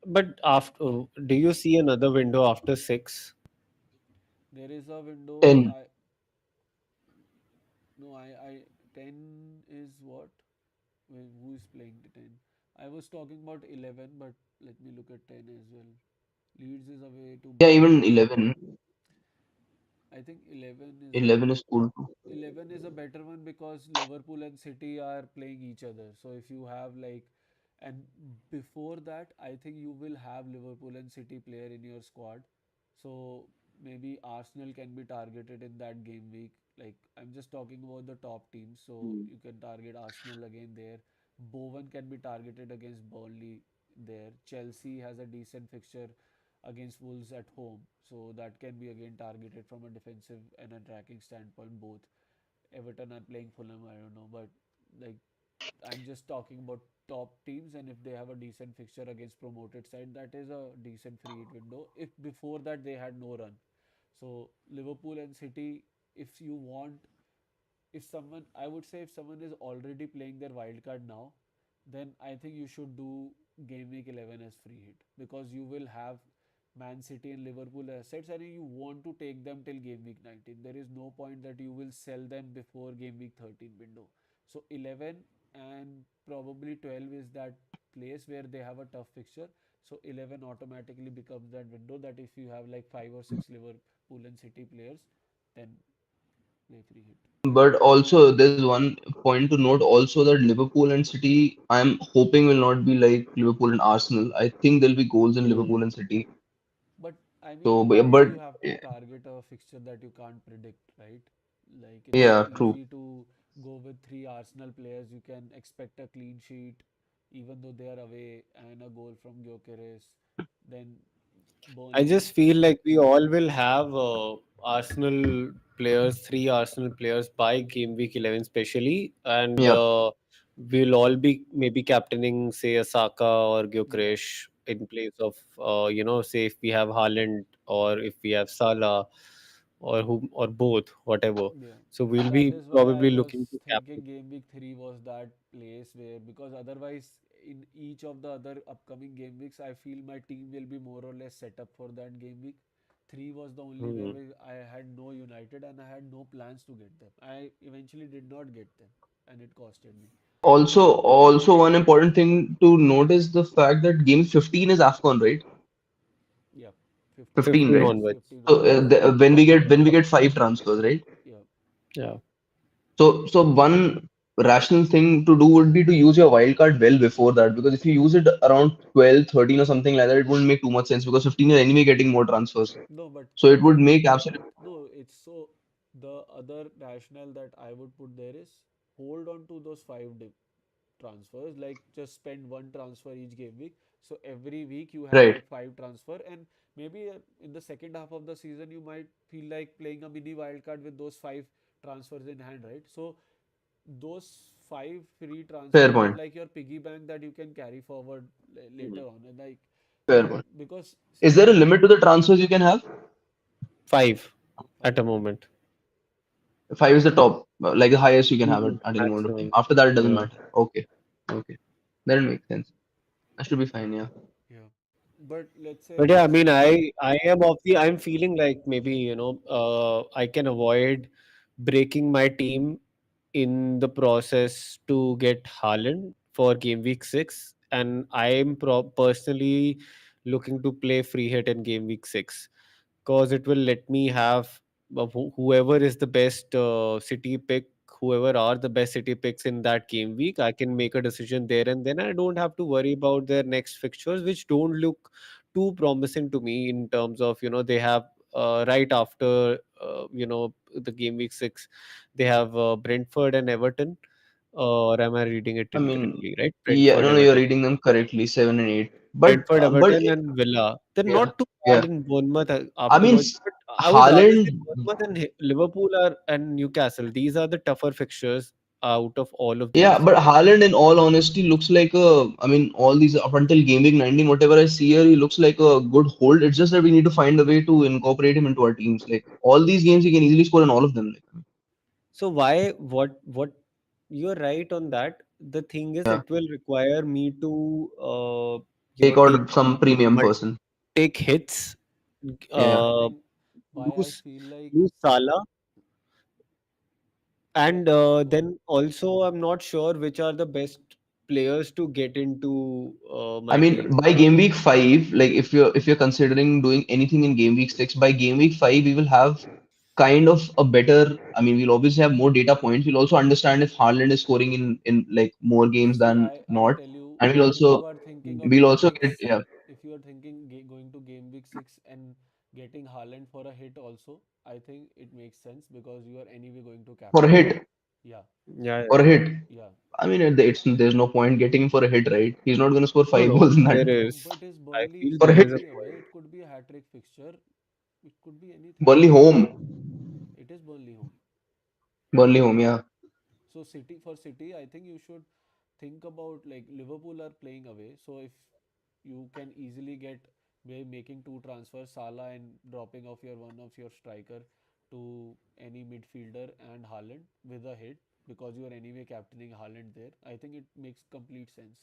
But after, do you see another window after 6?
There is a window.
10.
I no, I 10 is what? Who is playing the 10? I was talking about 11, but let me look at 10 as well. Leeds is away to
Yeah, even
Burnley.
11.
I think 11 is a
11 is cool too.
11 is a better one because Liverpool and City are playing each other. So if you have like, and before that, I think you will have Liverpool and City player in your squad. So maybe Arsenal can be targeted in that game week. Like I'm just talking about the top teams. So you can target Arsenal again there. Bowen can be targeted against Burnley there. Chelsea has a decent fixture against Wolves at home. So that can be again targeted from a defensive and a tracking standpoint. Both Everton are playing Fulham. I don't know, but like I'm just talking about top teams, and if they have a decent fixture against promoted side, that is a decent free hit window. If before that they had no run, so Liverpool and City, if you want, if someone, I would say, if someone is already playing their wild card now, then I think you should do game week 11 as free hit, because you will have Man City and Liverpool assets and you want to take them till game week 19. There is no point that you will sell them before game week 13 window. So 11 and probably 12 is that place where they have a tough fixture. So 11 automatically becomes that window that if you have like 5 or 6 Liverpool and City players, then play free hit.
But also, there's one point to note also that Liverpool and City, I'm hoping will not be like Liverpool and Arsenal. I think there'll be goals in Liverpool and City.
But I mean,
So,
why do
but
you have to target a fixture that you can't predict, right? Like it's
yeah, true.
easy to go with three Arsenal players. You can expect a clean sheet, even though they are away, and a goal from Gyökeres. Then
I
Burnley,
just feel like we all will have Arsenal players, three Arsenal players by game week 11, especially, and
Yeah.
we'll all be maybe captaining, say, a Saka or
yeah,
Gyökeres in place of, say, if we have Haaland or if we have Salah or whom or both, whatever.
yeah.
So we'll
That
be
is why I
probably
was
looking to captain.
thinking game week 3 was that place where, because otherwise, in each of the other upcoming game weeks, I feel my team will be more or less set up for that game week. 3 was the only
Hmm.
where I had no United and I had no plans to get them. I eventually did not get them, and it costed me.
Also one important thing to note is the fact that game 15 is AFCON, right?
Yeah, 15
15,
15
right?
onwards.
onwards.
15
So
onwards.
when we get five transfers, right?
Yeah.
Yeah.
So one rational thing to do would be to use your wild card well before that, because if you use it around 12, 13 or something like that, it wouldn't make too much sense because 15 you're anyway getting more transfers.
No, but
So it would
that is
make
not.
absolute
No, it's so. The other rationale that I would put there is hold on to those transfers, like just spend one transfer each game week, so every week you have
right.
like five transfer, and maybe in the second half of the season you might feel like playing a mini wildcard with those five transfers in hand, right? So those five free
Fair
transfers is
point.
like your piggy bank that you can carry forward
Mhm.
later on, and like
Fair point.
because
Is
see
there a limit to the transfers you can have?
Five at
five
a
only.
moment.
Five is the top, like the highest you can have
Mhm.
it at any moment of time.
Maximum.
After that, it doesn't
Yeah.
matter. Okay. Okay. That makes sense. That should be fine, yeah.
Yeah, but let's say
But yeah, I
let's
mean, I am of the I'm feeling like maybe I can avoid breaking my team in the process to get Haaland for game week 6, and I am personally looking to play free hit in game week 6 because it will let me have whoever is the best city pick, whoever are the best city picks in that game week. I can make a decision there and then. I don't have to worry about their next fixtures, which don't look too promising to me in terms of they have right after the game week 6 they have Brentford and Everton, or am I reading it
I mean,
incorrectly? Right,
yeah,
Brentford,
no, no, you're
Everton.
reading them correctly, 7 and 8.
Brentford,
But
Everton, and Villa. They're
yeah,
not too bad
yeah.
in Bournemouth
I mean,
afterwards, but I would rather say
Haaland,
Bournemouth and Liverpool are and Newcastle. These are the tougher fixtures out of all of
yeah,
these.
but Haaland, in all honesty, looks like a. I mean, all these up until game week 19, whatever I see here, he looks like a good hold. It's just that we need to find a way to incorporate him into our teams. Like all these games, he can easily score in all of them. Like,
So why what you're right on that. The thing is,
yeah,
it will require me to
take
take
out some premium
mul-
person.
take hits,
Yeah.
I
uh,
think why I
lose
feel like
lose Salah,
yeah.
and
So
then also I'm not sure which are the best players to get into
I
my
mean,
team.
by game week 5, like if you're considering doing anything in game week 6, by game week 5, we will have kind of a better. I mean, we'll obviously have more data points. We'll also understand if Haaland is scoring in like more games
see,
than
I'll
not,
tell you,
and we'll
if
also
you are thinking of
we'll
game
also
week
get,
six,
yeah,
if you are thinking going to game week 6 and getting Haaland for a hit also, I think it makes sense because you are anyway going to
for a
captain him.
hit.
Yeah,
Yeah,
or a
yeah.
hit.
yeah.
I mean, there's no point getting him for a hit, right? He's not going to score
No,
five
no,
goals in that
there is.
But is
I
Burnley
feel
for a
there
hit.
is a
Burnley away?
point.
It could be a hat trick fixture. It could be anything.
Burnley home,
It is Burnley home.
Burnley home, yeah.
So City, for City, I think you should think about, like, Liverpool are playing away. So if you can easily get, by making two transfers, Salah and dropping off your one of your striker to any midfielder and Haaland with a hit, because you are anyway captaining Haaland there. I think it makes complete sense.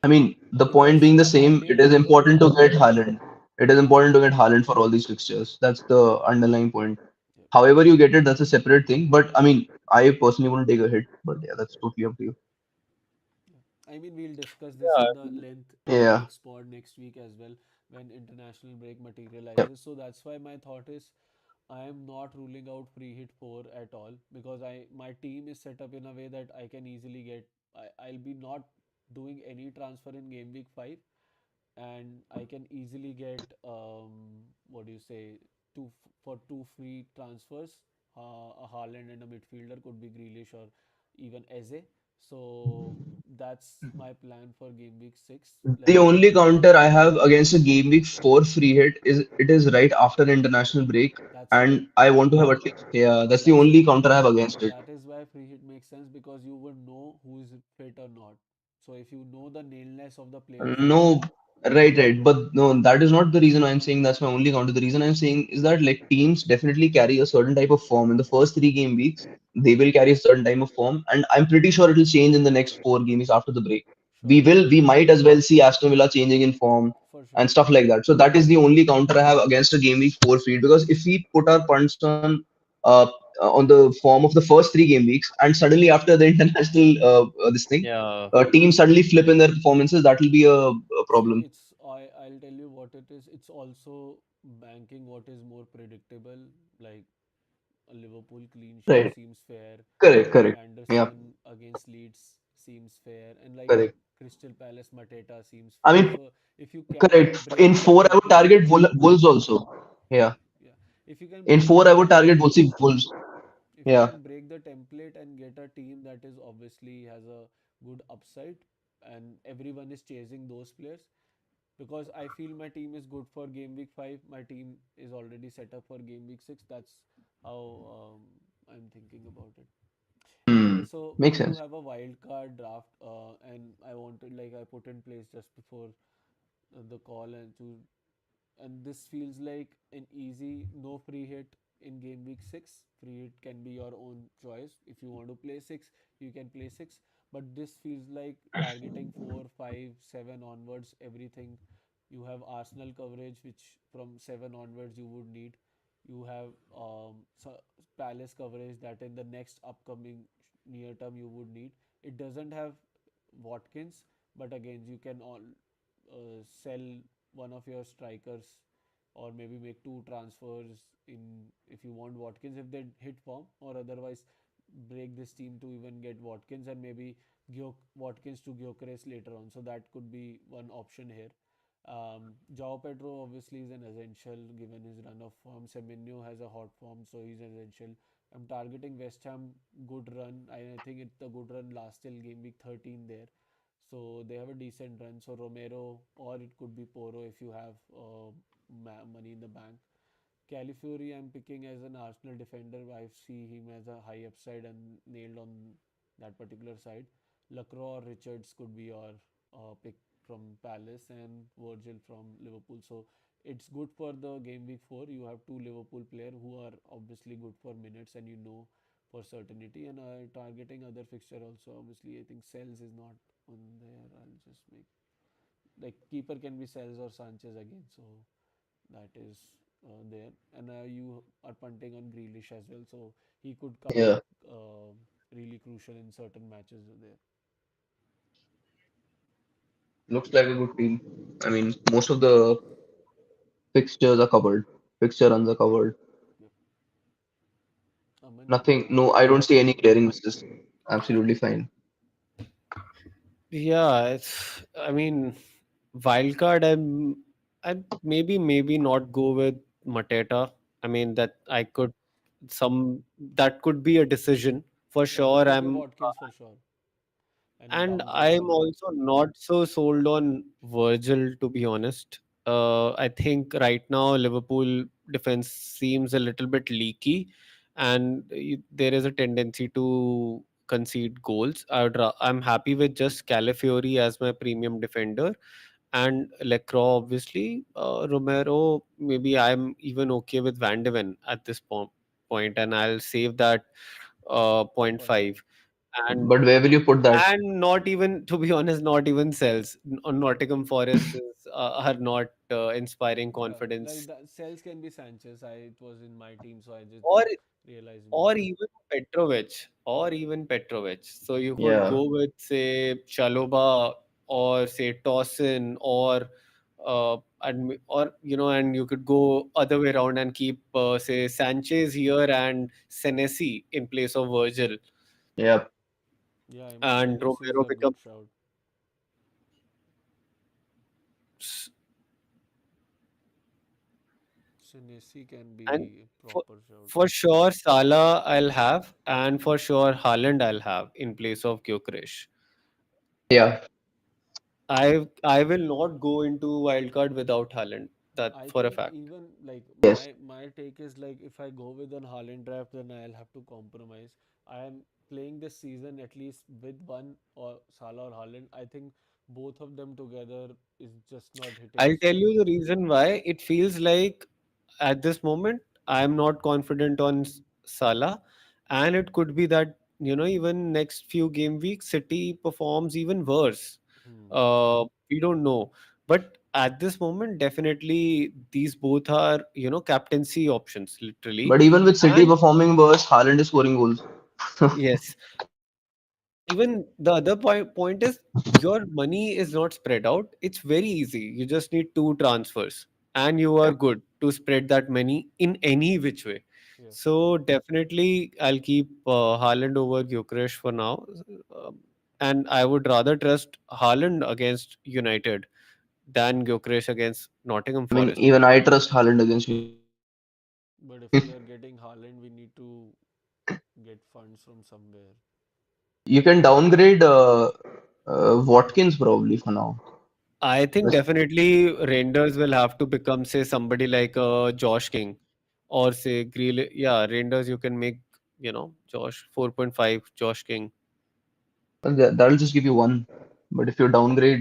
I mean, the point
Because
being the
the
same,
idea
it is
of the
important to get Haaland. It is important to get Haaland for all these fixtures. That's the underlying point.
yeah,
However you get it, that's a separate thing. But I mean, I personally wouldn't take a hit. But yeah, that's totally up to you.
yeah. I mean, we'll discuss this
Yeah,
in the length in the
Yeah.
next pod next week as well, when international break
Yep.
materializes. So that's why my thought is, I am not ruling out free hit 4 at all, because I my team is set up in a way that I can easily get, I'll be not doing any transfer in game week 5, and I can easily get, what do you say, for two free transfers, a Haaland and a midfielder, could be Grealish or even Eze. So that's my plan for game week 6.
The
Let's see.
only counter I have against a game week 4 free hit is it is right after the international break,
That's why
and I want to have at least, yeah, that's the
that's
only counter I have against it.
that is why free hit makes sense, because you would know who is fit or not. So if you know the nailness of the player fit,
No, right. But no, that is not the reason I'm saying that's my only counter. The reason I'm saying is that like teams definitely carry a certain type of form in the first 3 game weeks. They will carry a certain type of form, and I'm pretty sure it will change in the next 4 games after the break.
sure,
We might as well see Aston Villa changing in form
for sure.
and stuff like that. So that is the only counter I have against a game week 4 feed, because if we put our punts on the form of the first 3 game weeks, and suddenly after the international this thing
yeah.
teams suddenly flip in their performances, that will be a
See,
problem.
I'll tell you what it is. It's also banking what is more predictable. Like, a Liverpool clean sheet
Right.
seems fair.
Correct. Yeah.
Anderson against Leeds seems fair, and like
Correct.
Crystal Palace Mateta seems
I
fair.
mean,
So if you can
correct. In
break the
four, I would
template,
target Wolves also. Yeah.
yeah, if you can
In
break
four,
the
I would target
template,
Wolves.
if you
Yeah.
can break the template and get a team that is obviously has a good upside, and everyone is chasing those players, because I feel my team is good for game week 5. My team is already set up for game week 6. That's how, I'm thinking about it. Anyway,
Hmm.
so we
Makes
do
sense.
have a wild card draft, and I wanted, like, I put in place just before the call, and this feels like an easy no free hit in game week 6. Free hit can be your own choice. If you want to play 6, you can play 6, but this feels like targeting 4, 5, 7 onwards, everything. You have Arsenal coverage, which from 7 onwards you would need. You have, Palace coverage that in the next upcoming near term you would need. It doesn't have Watkins, but again, you can all sell one of your strikers, or maybe make two transfers in, if you want Watkins, if they hit form, or otherwise break this team to even get Watkins, and maybe Watkins to Gyökeres later on. So that could be one option here. João Pedro obviously is an essential given his run of form. Semenyo has a hot form, so he's essential. I'm targeting West Ham good run. I think it's the good run last till game week 13 there. So they have a decent run. So Romero, or it could be Poro if you have money in the bank. Califury, I'm picking as an Arsenal defender. I see him as a high upside and nailed on that particular side. Lacroix or Richards could be your pick from Palace, and Virgil from Liverpool. So it's good for the game week 4. You have two Liverpool players who are obviously good for minutes, and you know for certainty. And targeting other fixture also. Obviously, I think Cells is not on there. I'll just make, like, keeper can be Cells or Sanchez again. So that is there, and you are punting on Grealish as well, so he could come
Yeah.
back really crucial in certain matches there.
Looks like a good team. I mean, most of the fixtures are covered. Fixture runs are covered.
Yep. Aman,
Nothing. No, I don't see any glaring misses. Absolutely fine.
Yeah, it's, I mean, wildcard, I maybe not go with Mateta. I mean, that I could, some that could be a decision. For
But you
sure,
keep your Watkins for sure, and you
and
downgrade
I'm
Virgil.
also not so sold on Virgil, to be honest. I think right now Liverpool defense seems a little bit leaky, and there is a tendency to concede goals. I'm happy with just Calafiori as my premium defender, and Lecroix, obviously. Romero, maybe I'm even okay with Van de Ven at this point, and I'll save that point
Point 5.
5. And
But where will you put that?
not even, to be honest, not even cells. Nottingham Forest are not inspiring
Yeah, like
confidence.
the cells can be Sanchez. It was in my team, so I just
Or
realized
or
immediately.
even Petrovic, or even Petrovic. So you could
Yeah.
go with, say, Chaloba, or say Tossin, or or and you could go other way around and keep, say, Sanchez here and Senesi in place of Virgil,
Yeah.
Yeah,
and
Senesi is
Romero
a good
becomes.
shout. Senesi can
And
be a
for
proper shout.
for sure, Salah I'll have, and for sure Haaland I'll have in place of Gyökeres.
Yeah.
I will not go into wildcard without Haaland. That
I
for a
think
fact.
even like
Yes.
my take is like if I go with an Haaland draft, then I'll have to compromise. I am playing this season at least with one or Salah or Haaland. I think both of them together is just not hitting
I'll tell
same.
you the reason why. It feels like at this moment I'm not confident on Salah, and it could be that even next few game weeks City performs even worse.
Hmm.
We don't know, but at this moment, definitely these both are captaincy options, literally.
But even with City
And
performing worse, Haaland is scoring goals.
yes, and even the other point is your money is not spread out. It's very easy. You just need two transfers, and you are
Yeah.
good to spread that money in any which way.
Yeah.
So definitely, I'll keep Haaland over Gyökeres for now, um, and I would rather trust Haaland against United than Gyökeres against Nottingham
I mean,
Forest.
even I trust Haaland against United.
But if we are getting Haaland, we need to get funds from somewhere.
You can downgrade Watkins probably for now.
I think definitely Renders will have to become, say, somebody like Josh King, or say Greel. Yeah, Renders you can make, Josh 4.5, Josh King.
Well, that'll just give you one. But if you downgrade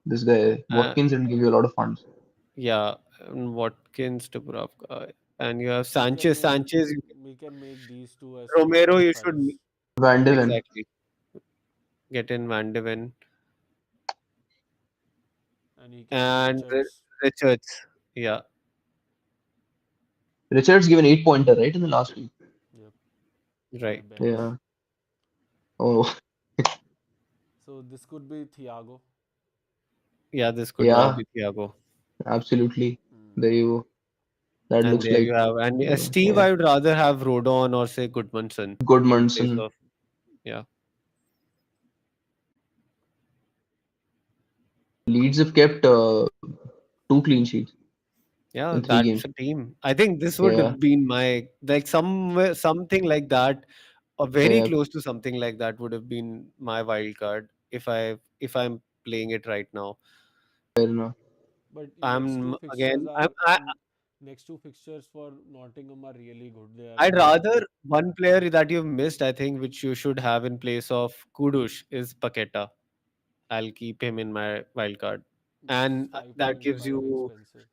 this guy
Uh,
Watkins, it'll give you a lot of funds.
yeah, and Watkins, Dubravka, and you have
We can
Sanchez.
make
Sanchez,
we can make these two as
Romero, you should
4.5s.
Van de Ven.
exactly get in Van de Ven
And he can have
and
Richards.
Richards. Yeah,
Richards given 8-pointer, right, in the last week.
Yep, in my
right.
bench.
Yeah. Oh,
So this could be Thiago.
Yeah, this could now
yeah,
be Thiago.
absolutely.
Hmm.
There you That
And
looks
there
like
you have. And Steve,
yeah.
I would rather have Rodon or say Goodmanson in place
Goodmanson.
of, yeah.
Leeds have kept 2 clean sheets
Yeah,
in 3 games.
that's a team. I think this would
Yeah,
have been my, like, somewhere, something like that, or very
yeah,
close to something like that would have been my wild card if I'm playing it right now.
fair enough.
But next
I'm
two fixtures
again.
are next two fixtures for Nottingham are really good. They are
I'd
like
rather one player that you've missed, I think, which you should have in place of Kudush is Paqueta. I'll keep him in my wild card,
it's
and that gives
5.5
you
expensive.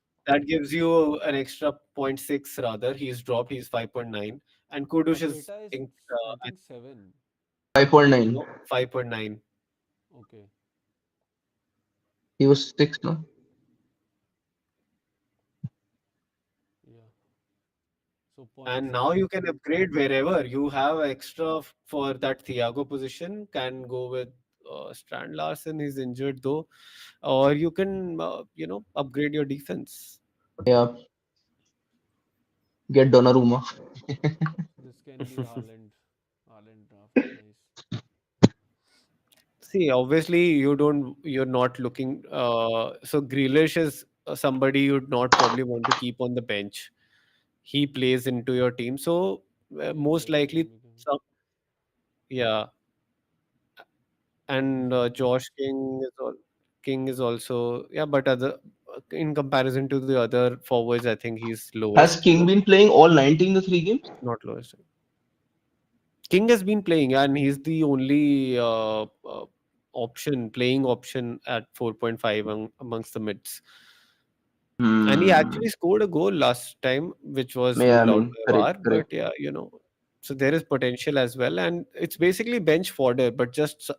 an extra point 0.6 rather. He's dropped. He's 5.9, and Kudush is,
Paqueta is I think 7.
5.9.
no, 5.9.
Okay.
He was 6, no?
Yeah. So point
And now
six
you
is
can
good.
upgrade wherever you have extra for that Thiago position. Can go with Strand Larson. He's injured though, or you can upgrade your defense.
Yeah, get Donnarumma.
This can be Haaland draft. Nice.
See, obviously you're not looking. So Grealish is somebody you'd not probably want to keep on the bench. He plays into your team, so most
Exactly.
likely
Then we can.
Yeah, and Josh King is also, yeah, but other in comparison to the other forwards, I think he's
Has
lowest,
King been playing all 90 in the three games?
not lowest. King has been playing, and he's the only playing option at 4.5 amongst the mids. And he
Hmm.
actually scored a goal last time, which was
Yeah, I
ruled out
mean,
by
correct,
VAR. But
correct.
yeah, so there is potential as well, and it's basically bench fodder, but just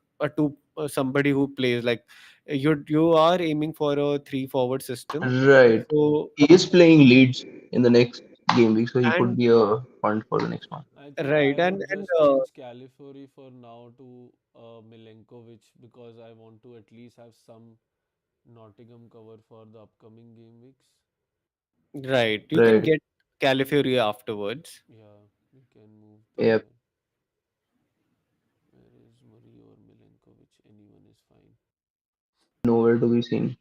somebody who plays like you are aiming for a three forward system.
Right.
So
He is playing Leeds in the next game week, so he could
and
be a fund for the next one.
I think
right
I
and
would
and
just change Califury for now to Milenkovic because I want to at least have some Nottingham cover for the upcoming game weeks.
right, you can
Right.
get Califury afterwards.
Yeah, we can move
Yep.
the. Where is Murray or Milenkovic? Anyone is fine.
Nowhere to be seen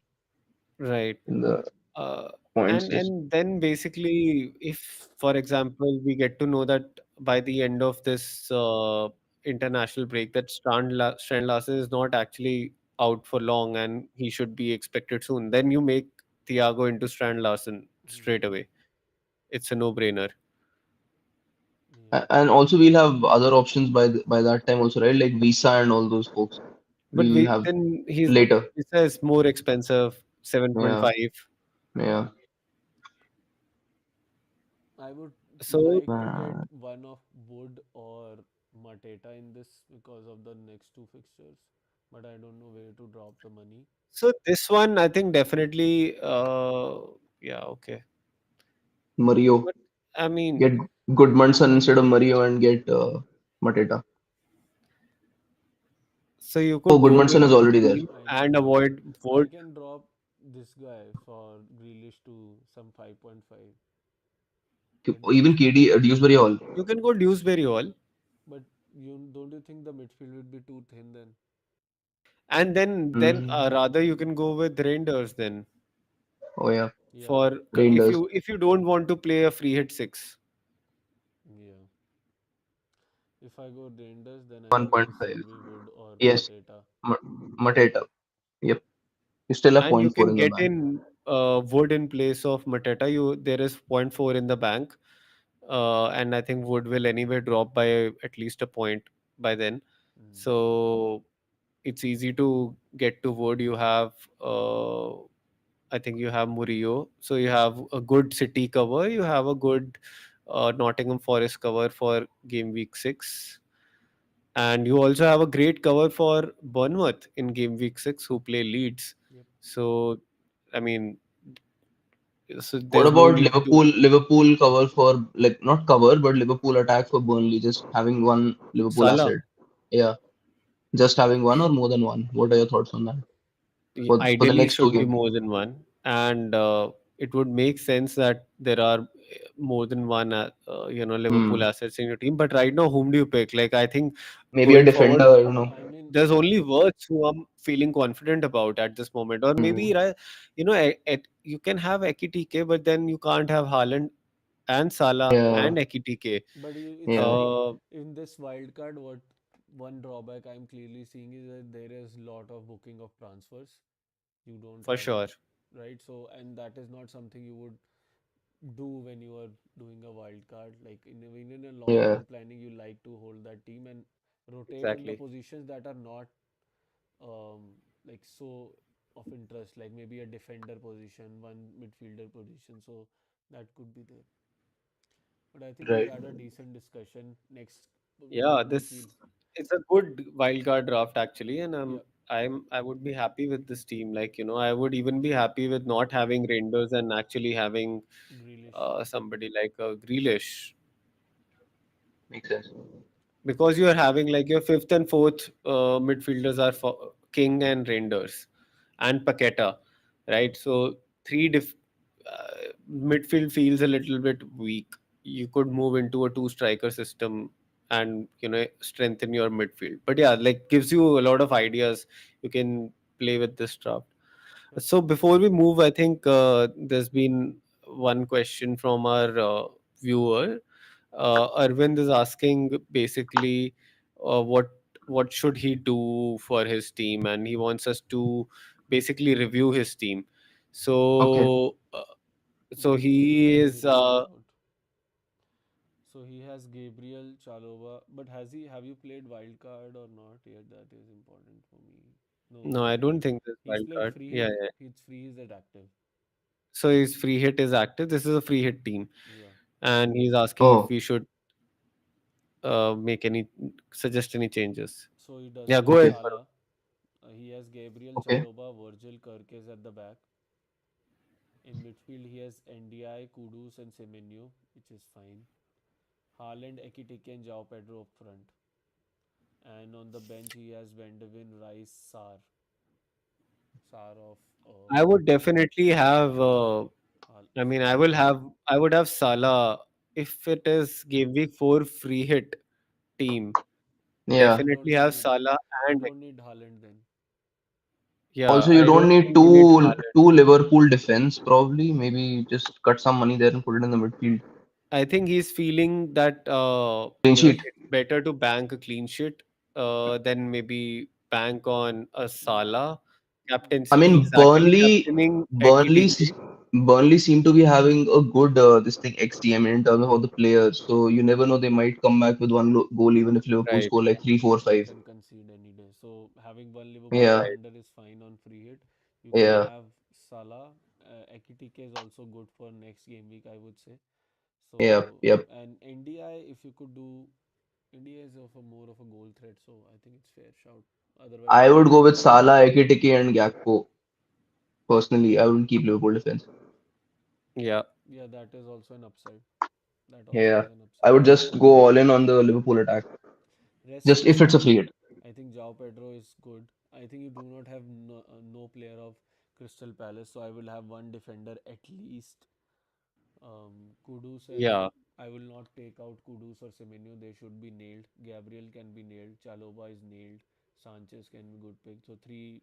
Right.
in the
Uh,
points
and
list.
and then basically, if for example we get to know that by the end of this international break that Strand Larsen is not actually out for long and he should be expected soon, then you make Thiago into Strand Larsen straight
Hmm.
away. It's a no-brainer.
Yeah.
And also we'll have other options by that time also, right? Like Visa and all those folks.
But
We have
then he's
later.
he says more expensive,
Yeah,
7.5.
yeah.
I would
So
like to get
Man.
one of Wood or Mateta in this because of the next two fixtures, but I don't know where to drop the money.
so this one I think definitely yeah, okay.
Mario.
But I mean,
Get Goodmanson instead of Mario and get Mateta.
so you
Oh,
could go
Goodmanson
with
is
this
already there.
team
I
and
know, but
avoid
I
Wood.
can drop this guy for Grealish to some 5.5. Can
Even
boost him.
KD, Dewsbury Hall.
You can go Dewsbury Hall,
But don't you think the midfield would be too thin then?
and then
Mm.
rather you can go with Rangers then
Oh yeah,
Yeah,
for
Rangers.
if you don't want to play a free hit six.
yeah. If I go Rangers, then I think this
1.5.
will be Wood or
Yes,
Mateta.
Mateta. Yep. You still have
And you
point four
can
in the
get
bank.
in Wood in place of Mateta. There is point 0.4 in the bank, and I think Wood will anyway drop by at least a point by then.
Mm.
So it's easy to get to Wood. You have, I think you have Murillo. So you have a good City cover. You have a good Nottingham Forest cover for game week 6. And you also have a great cover for Bournemouth in game week 6 who play Leeds.
Yep.
So, I mean, so
What
there's no
about
need to.
Liverpool? Liverpool cover for like not cover, but Liverpool attack for Burnley. Just having one Liverpool
Salah,
asset. Yeah, just having one or more than one. What are your thoughts on that for the
ideally
next two
should be
games?
more than one. And it would make sense that there are more than one, Liverpool
Hmm.
assets in your team. But right now, whom do you pick? Like, I think
Maybe a
going forward,
defender. You know.
I mean,
there's only Words who I'm feeling confident about at this moment. Or maybe,
Hmm.
right, you can have Ekitike, but then you can't have Haaland and Salah
Yeah.
and Ekitike.
but it's
Yeah.
like
Uh,
in this wild card, what one drawback I'm clearly seeing is that there is lot of booking of transfers. You don't
for
have,
sure.
right? So, and that is not something you would do when you are doing a wild card. Like in a long
Yeah.
term planning, you like to hold that team and rotate in the
Exactly.
positions that are not like so of interest, like maybe a defender position, one midfielder position. So that could be there. But I think we
Right.
had a decent discussion. Next
Yeah,
week we'll.
this it's a good wildcard draft actually, and
Yeah,
I would be happy with this team. Like, I would even be happy with not having Rangers and actually having
Grealish.
somebody like Grealish,
Makes sense.
because you are having like your fifth and fourth midfielders are for King and Rangers and Paqueta, right? So midfield feels a little bit weak. You could move into a two striker system and strengthen your midfield. But yeah, like gives you a lot of ideas. You can play with this draft.
Yep.
So before we move, I think there's been one question from our viewer. Arvind is asking basically, what should he do for his team, and he wants us to basically review his team.
Okay.
So
Let me
he
hear
is
you out. So he has Gabriel Chalova, but have you played wildcard or not yet? That is important for me. No,
no, I don't think this
he's
wild
played
card.
free
Yeah,
hit.
yeah.
He's free. He's at active.
So his free hit is active. This is a free hit team,
Yeah.
and he's asking if
Oh,
we should make any suggest any changes.
So he
Yeah,
doesn't
go
have
ahead,
okay.
Varun.
Salah. He has Gabriel
Okay.
Chaloba, Virgil Kirkes at the back. In midfield, he has NDI, Kudus, and Semenyo, which is fine. Haaland, Ekitike, and Jao Pedro up front. And on the bench, he has Vendevin, Rice, Sar of
I would definitely have. I mean,
Salah.
I would have Salah if it is game week 4 free hit team.
Yeah.
You
Definitely
don't
have
need
Salah
you
and
don't need Haaland then.
yeah,
Also, you
I
don't
don't
need
think we need Haaland.
two Liverpool defense, probably. Maybe just cut some money there and put it in the midfield.
I think he's feeling that
Clean sheet.
it's better to bank a clean sheet than maybe bank on a Salah
I
captaincy. He's
mean,
actually captaining Ekitike.
Burnley seem to be having a good this thing XTM in terms of all the players. So you never know, they might come back with one goal, even if Liverpool
Right,
score like three, four,
Liverpool
five.
can concede any day. So having one Liverpool
Yeah,
right.
defender is fine on free hit. You can
yeah,
have Salah. Ekitike is also good for next game week, I would say.
yeah,
So
yep.
and NDI, if you could do, NDI is of a more of a goal threat. So I think it's fair shout. Otherwise,
I
you
would
can
go
have
with Salah, Ekitike, and Gakpo. Personally, I wouldn't keep Liverpool defense.
Yeah.
yeah, that is also an upside. That also
Yeah,
is an
I
upside.
would just go all in on the Liverpool attack.
Rest
Just
is
if it's a free
fine.
hit.
I think Jao Pedro is good. I think you do not have no player of Crystal Palace, so I will have one defender at least. Kudus and
Yeah.
I will not take out Kudus or Semenyo. They should be nailed. Gabriel can be nailed. Chalobah is nailed. Sanchez can be good pick. So three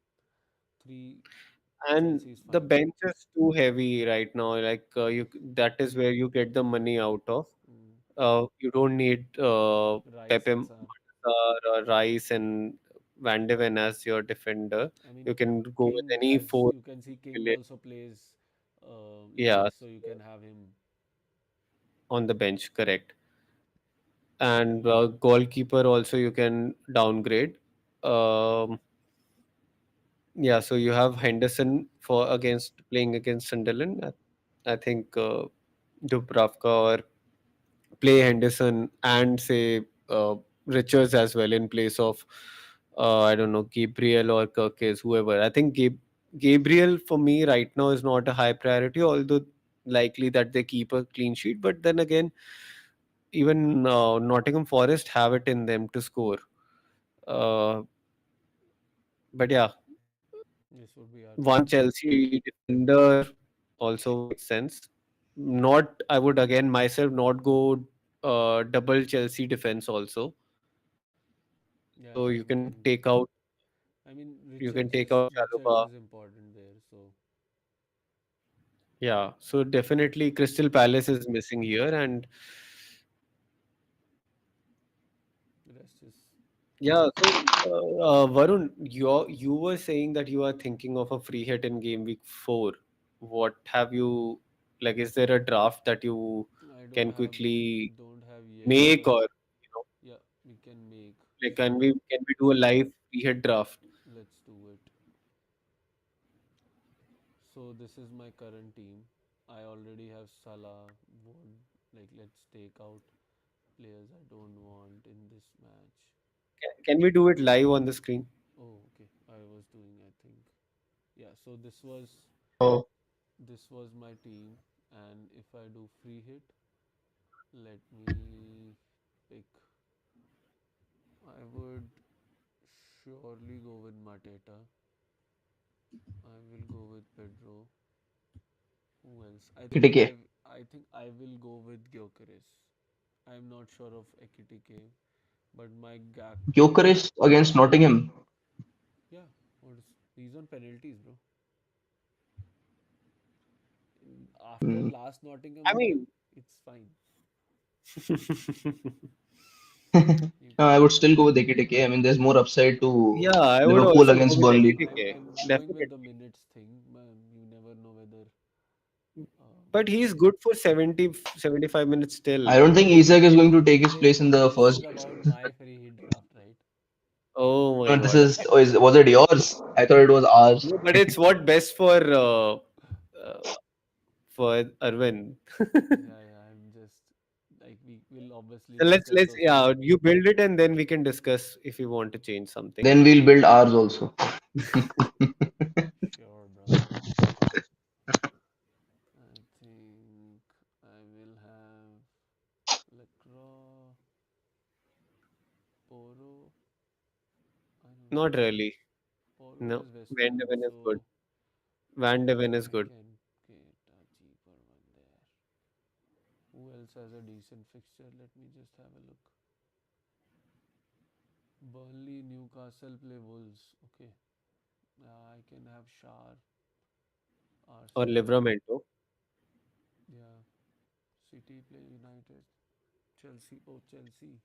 And
Chelsea is
the
fine.
bench is too heavy right now. Like that is where you get the money out of.
Mm.
You don't need
Rice
Pepe
and Sar.
Matar or Rice and Van de Ven as your defender.
I mean,
You can go with
King,
any
as
four
you can see, King
million,
also plays
yeah,
late, so you can have him.
on the bench, correct. And goalkeeper also you can downgrade. Um, yeah, so you have Henderson for against playing against Sunderland. I think Dubravka or play Henderson and say Richards as well in place of I don't know, Gabriel or Kirkes, whoever. I think Gabriel for me right now is not a high priority, although likely that they keep a clean sheet. But then again, even Nottingham Forest have it in them to score. Uh, but yeah,
This would be our
one
pick.
Chelsea defender also makes sense. Not, I would again myself not go double Chelsea defense also.
Yeah,
So
same. I mean,
You can take out
Richards
Chalobah.
is important there. So
Yeah, so definitely Crystal Palace is missing here, and
rest is
yeah. So Varun, you were saying that you are thinking of a free hit in game week 4. What have you like? Is there a draft that you
I
can quickly
don't have yet,
make,
but
or
yeah, we can make.
like
So
can we do a live free hit draft?
let's do it. So this is my current team. I already have Salah. Wood. Like let's take out players I don't want in this match.
Can we do it live on the screen?
Oh, okay. I was doing. I think. Yeah. So
Oh,
this was my team, and if I do free hit, let me pick. I would surely go with Mateta. I will go with Pedro. Who else?
Ekitike.
I think I will go with Gyökeres. I'm not sure of Ekitike, but my Gakpo.
Gyökeres against Nottingham.
Yeah, he's on penalties, bro. After
Hmm.
last
I
Nottingham
mean,
game, it's fine. You
No, I would still go with Ekitike. I mean, there's more upside to
Yeah, I would
Liverpool
also go
against
with
Burnley.
Ekitike.
I'm going with the
Definitely.
minutes thing, man. You never know whether
But he's good for 70, 75 minutes
I
still.
don't think Isak is going to take his place in the
this
first
is
game.
about my free hit draft, right?
Oh my
No, this
God.
is, was it yours? I thought it was ours.
No, but it's what best for Arvind.
Yeah, yeah. I'm just like we will obviously
So let's
discuss those things.
yeah, you build it and then we can discuss if you want to change something.
Then we'll build ours also.
Sure, brother. I think I will have Lacroix, Poro. I don't
Not
know.
really.
Poro
No.
is West
Van de
Ham,
Ven is good.
so
Van de Ven is
I
good.
can get a cheaper one there. Who else has a decent fixture? Let me just have a look. Burnley, Newcastle play Wolves. Okay. I can have Shar,
Or
Arsenal.
Livramento.
Yeah. City play United. Chelsea. Oh, Chelsea.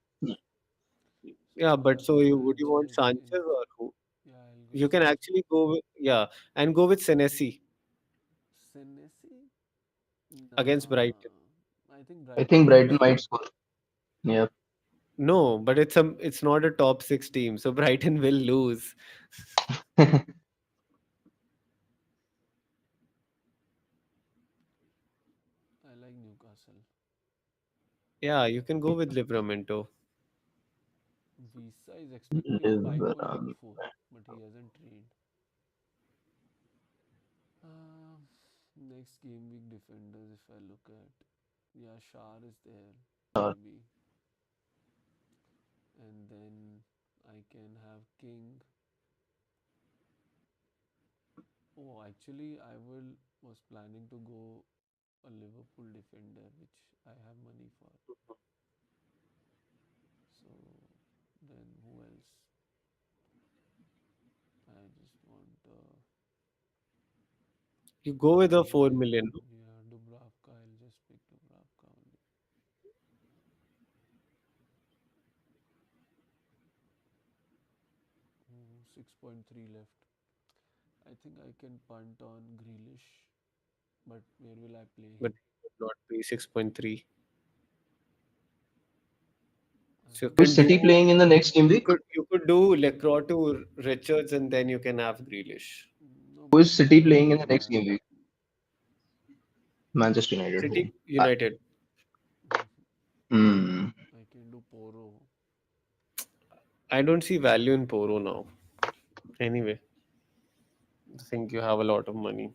So
Yeah,
I'll
but
have
so you would you want
Sanchez
Sanchez
in.
or who?
Yeah, I'll go
You can
Sanchez.
actually go with yeah, and go with Senesi
Senesi?
against
Nah.
Brighton.
I think
I
Brighton
think
might
Brighton might
score.
score. Yeah.
No, but it's not a top six team, so Brighton will lose.
I like Newcastle.
Yeah, you can go with Livramento.
Visa is expecting
Liverpool.
5.24, but he hasn't trained. Uh, Next game week defenders, if I look at, yeah, Shar is there, maybe, and then I can have King. Oh, actually, I will was planning to go a Liverpool defender, which I have money for. So then who else? I just want
You go with a 4 million.
Dubravka. Yeah, Dubravka. I'll just pick Dubravka only. 6.3 left. I think I can punt on Grealish, but where will I play
But
him?
he would not pay 6.3.
I
So you
think
Who's
can
City
do
playing in the next game week?
you could do Lecroix to Richards and then you can have Grealish.
no,
Who
but
is City
who
playing
do
in the
you
next
have?
game week? Manchester United
City
home.
United.
Mhm.
Hmm.
I can do Poro.
I don't see value in Poro now. Anyway, I think you have a lot of money.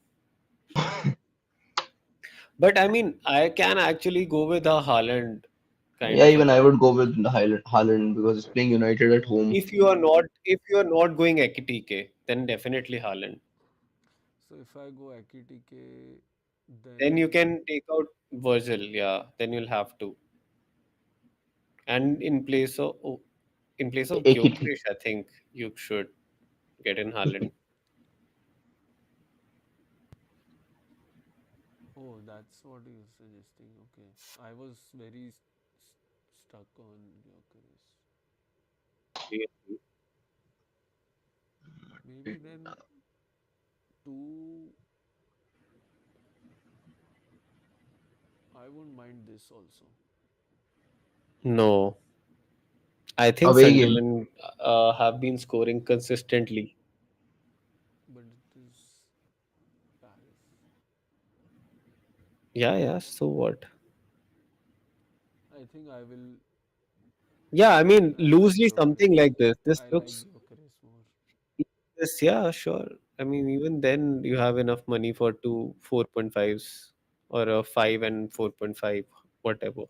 But I mean, I can actually go with a Haaland kind
Yeah,
of a
even I
thing.
would go with Haaland because he's playing United at home.
If you are not going Ekitike, then definitely Haaland.
So if I go Akitike,
Then you
then
can take out Virgil, yeah. Then you'll have to. And in place of
Ekiti.
Gyökeres, I think you should get in Haaland.
oh, that's what you're suggesting. Okay, I was very stuck on Gyökeres. Maybe then two. I won't mind this also,
No, I think
Away game.
Sunderland have been scoring consistently.
but it is Paris.
Yeah, yeah. So what?
I think I will.
Yeah, I mean,
I like
loosely something
Gyökeres.
like this. This
I like
looks
Gyökeres more.
this, yeah, sure. I mean, even then you have enough money for two 4.5s or a 5 and 4.5, whatever.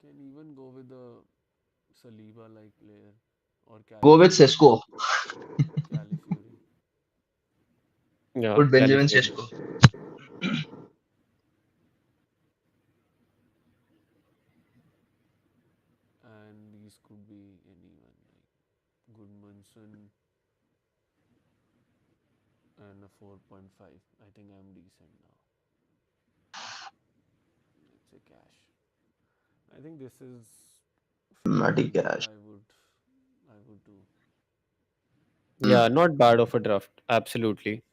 Can even go with a Saliba like player or
Go with
Califury.
Sesko.
Califury.
Yeah,
Put Benjamin
Califury.
Sesko.
And these could be anyone like Goodmanson and a 4.5. I think I'm decent now. Let's say cash. I think this is
Matty
fine that
Cash.
I would do.
Mm.
Yeah, not bad of a draft. Absolutely.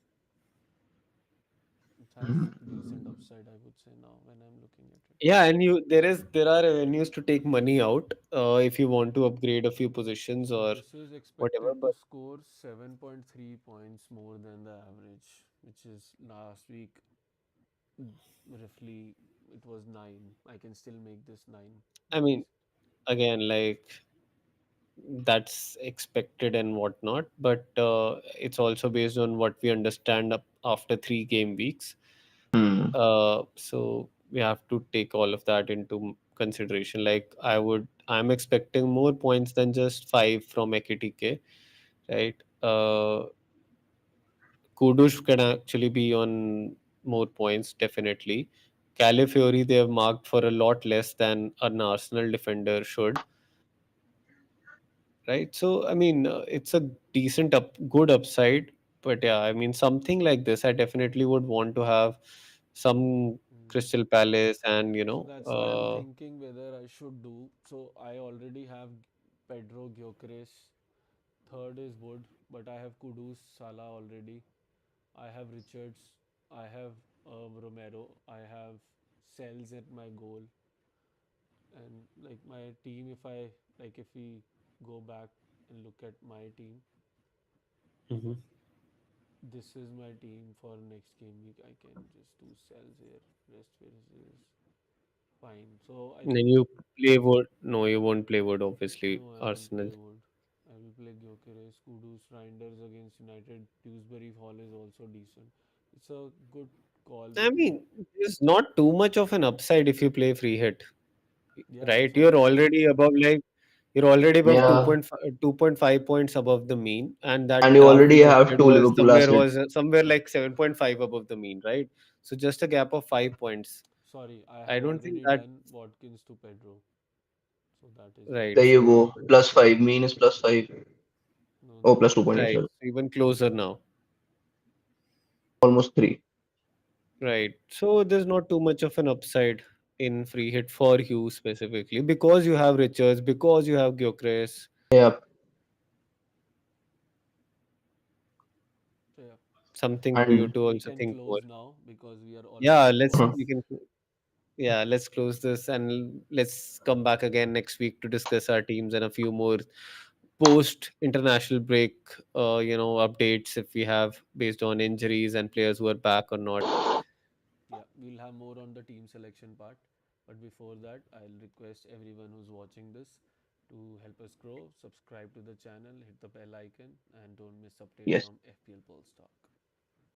It has decent upside, I would say now when I'm looking at it.
Yeah, and there are avenues to take money out if you want to upgrade a few positions
So
or
this is
whatever.
expected to
But
score 7.3 points more than the average, which is last week roughly it was 9. I can still make this 9
I
at
mean,
least.
again, like that's expected and whatnot. But it's also based on what we understand up after 3 game weeks.
Mm.
So we have to take all of that into consideration. Like I'm expecting more points than just 5 from Ekitike, right? Kudus can actually be on more points, definitely. Calafiori, they have marked for a lot less than an Arsenal defender should, right? So, I mean, it's a good upside. But yeah, I mean, something like this, I definitely would want to have some
Hmm.
Crystal Palace and,
So that's why I'm thinking whether I should do. So I already have Pedro Gyökeres. Third is Wood, but I have Kudus, Salah already. I have Richards. I have Romero. I have Cells at my goal. And like my team, if I like, if we go back and look at my team,
Mhm.
this is my team for next game week. I can just do Cells here. Rest is fine. So I
And then
think
you play Wood. No, you won't play Wood, obviously,
no, I won't
Arsenal.
play Wood. I will play Gyökeres, Kudus, Reinders against United. Dewsbury Hall is also decent. It's a good call
I
between.
mean, there's not too much of an upside if you play free hit,
Yeah,
right?
that's what I'm saying.
You're already above
Yeah,
2.5 points above the mean, and
and
that
you
draft we
already have
drafted
two
was
Liverpool assets.
somewhere like 7.5 above the mean, right? So just a gap of 5 points.
Sorry, I
I
have
don't think
already
that
done Watkins to Pedro. So that is why.
right.
There you
So
go. +5. Mean is +5.
No,
Oh,
no,
plus
no.
2.8,
right,
sorry.
so even closer now,
Almost 3.
right? So there's not too much of an upside in free hit for you specifically because you have Richards, because you have Gyökeres.
Yeah.
So yeah,
Something for you
And
to
we
also
can
think more.
close now because we are
Yeah,
almost
let's
over.
Mhm.
we can yeah, let's close this and let's come back again next week to discuss our teams and a few more post international break updates if we have based on injuries and players who are back or not.
Yeah, we'll have more on the team selection part. But before that, I'll request everyone who's watching this to help us grow, subscribe to the channel, hit the bell icon, and don't miss updates
yes.
from FPL Pulse Talk.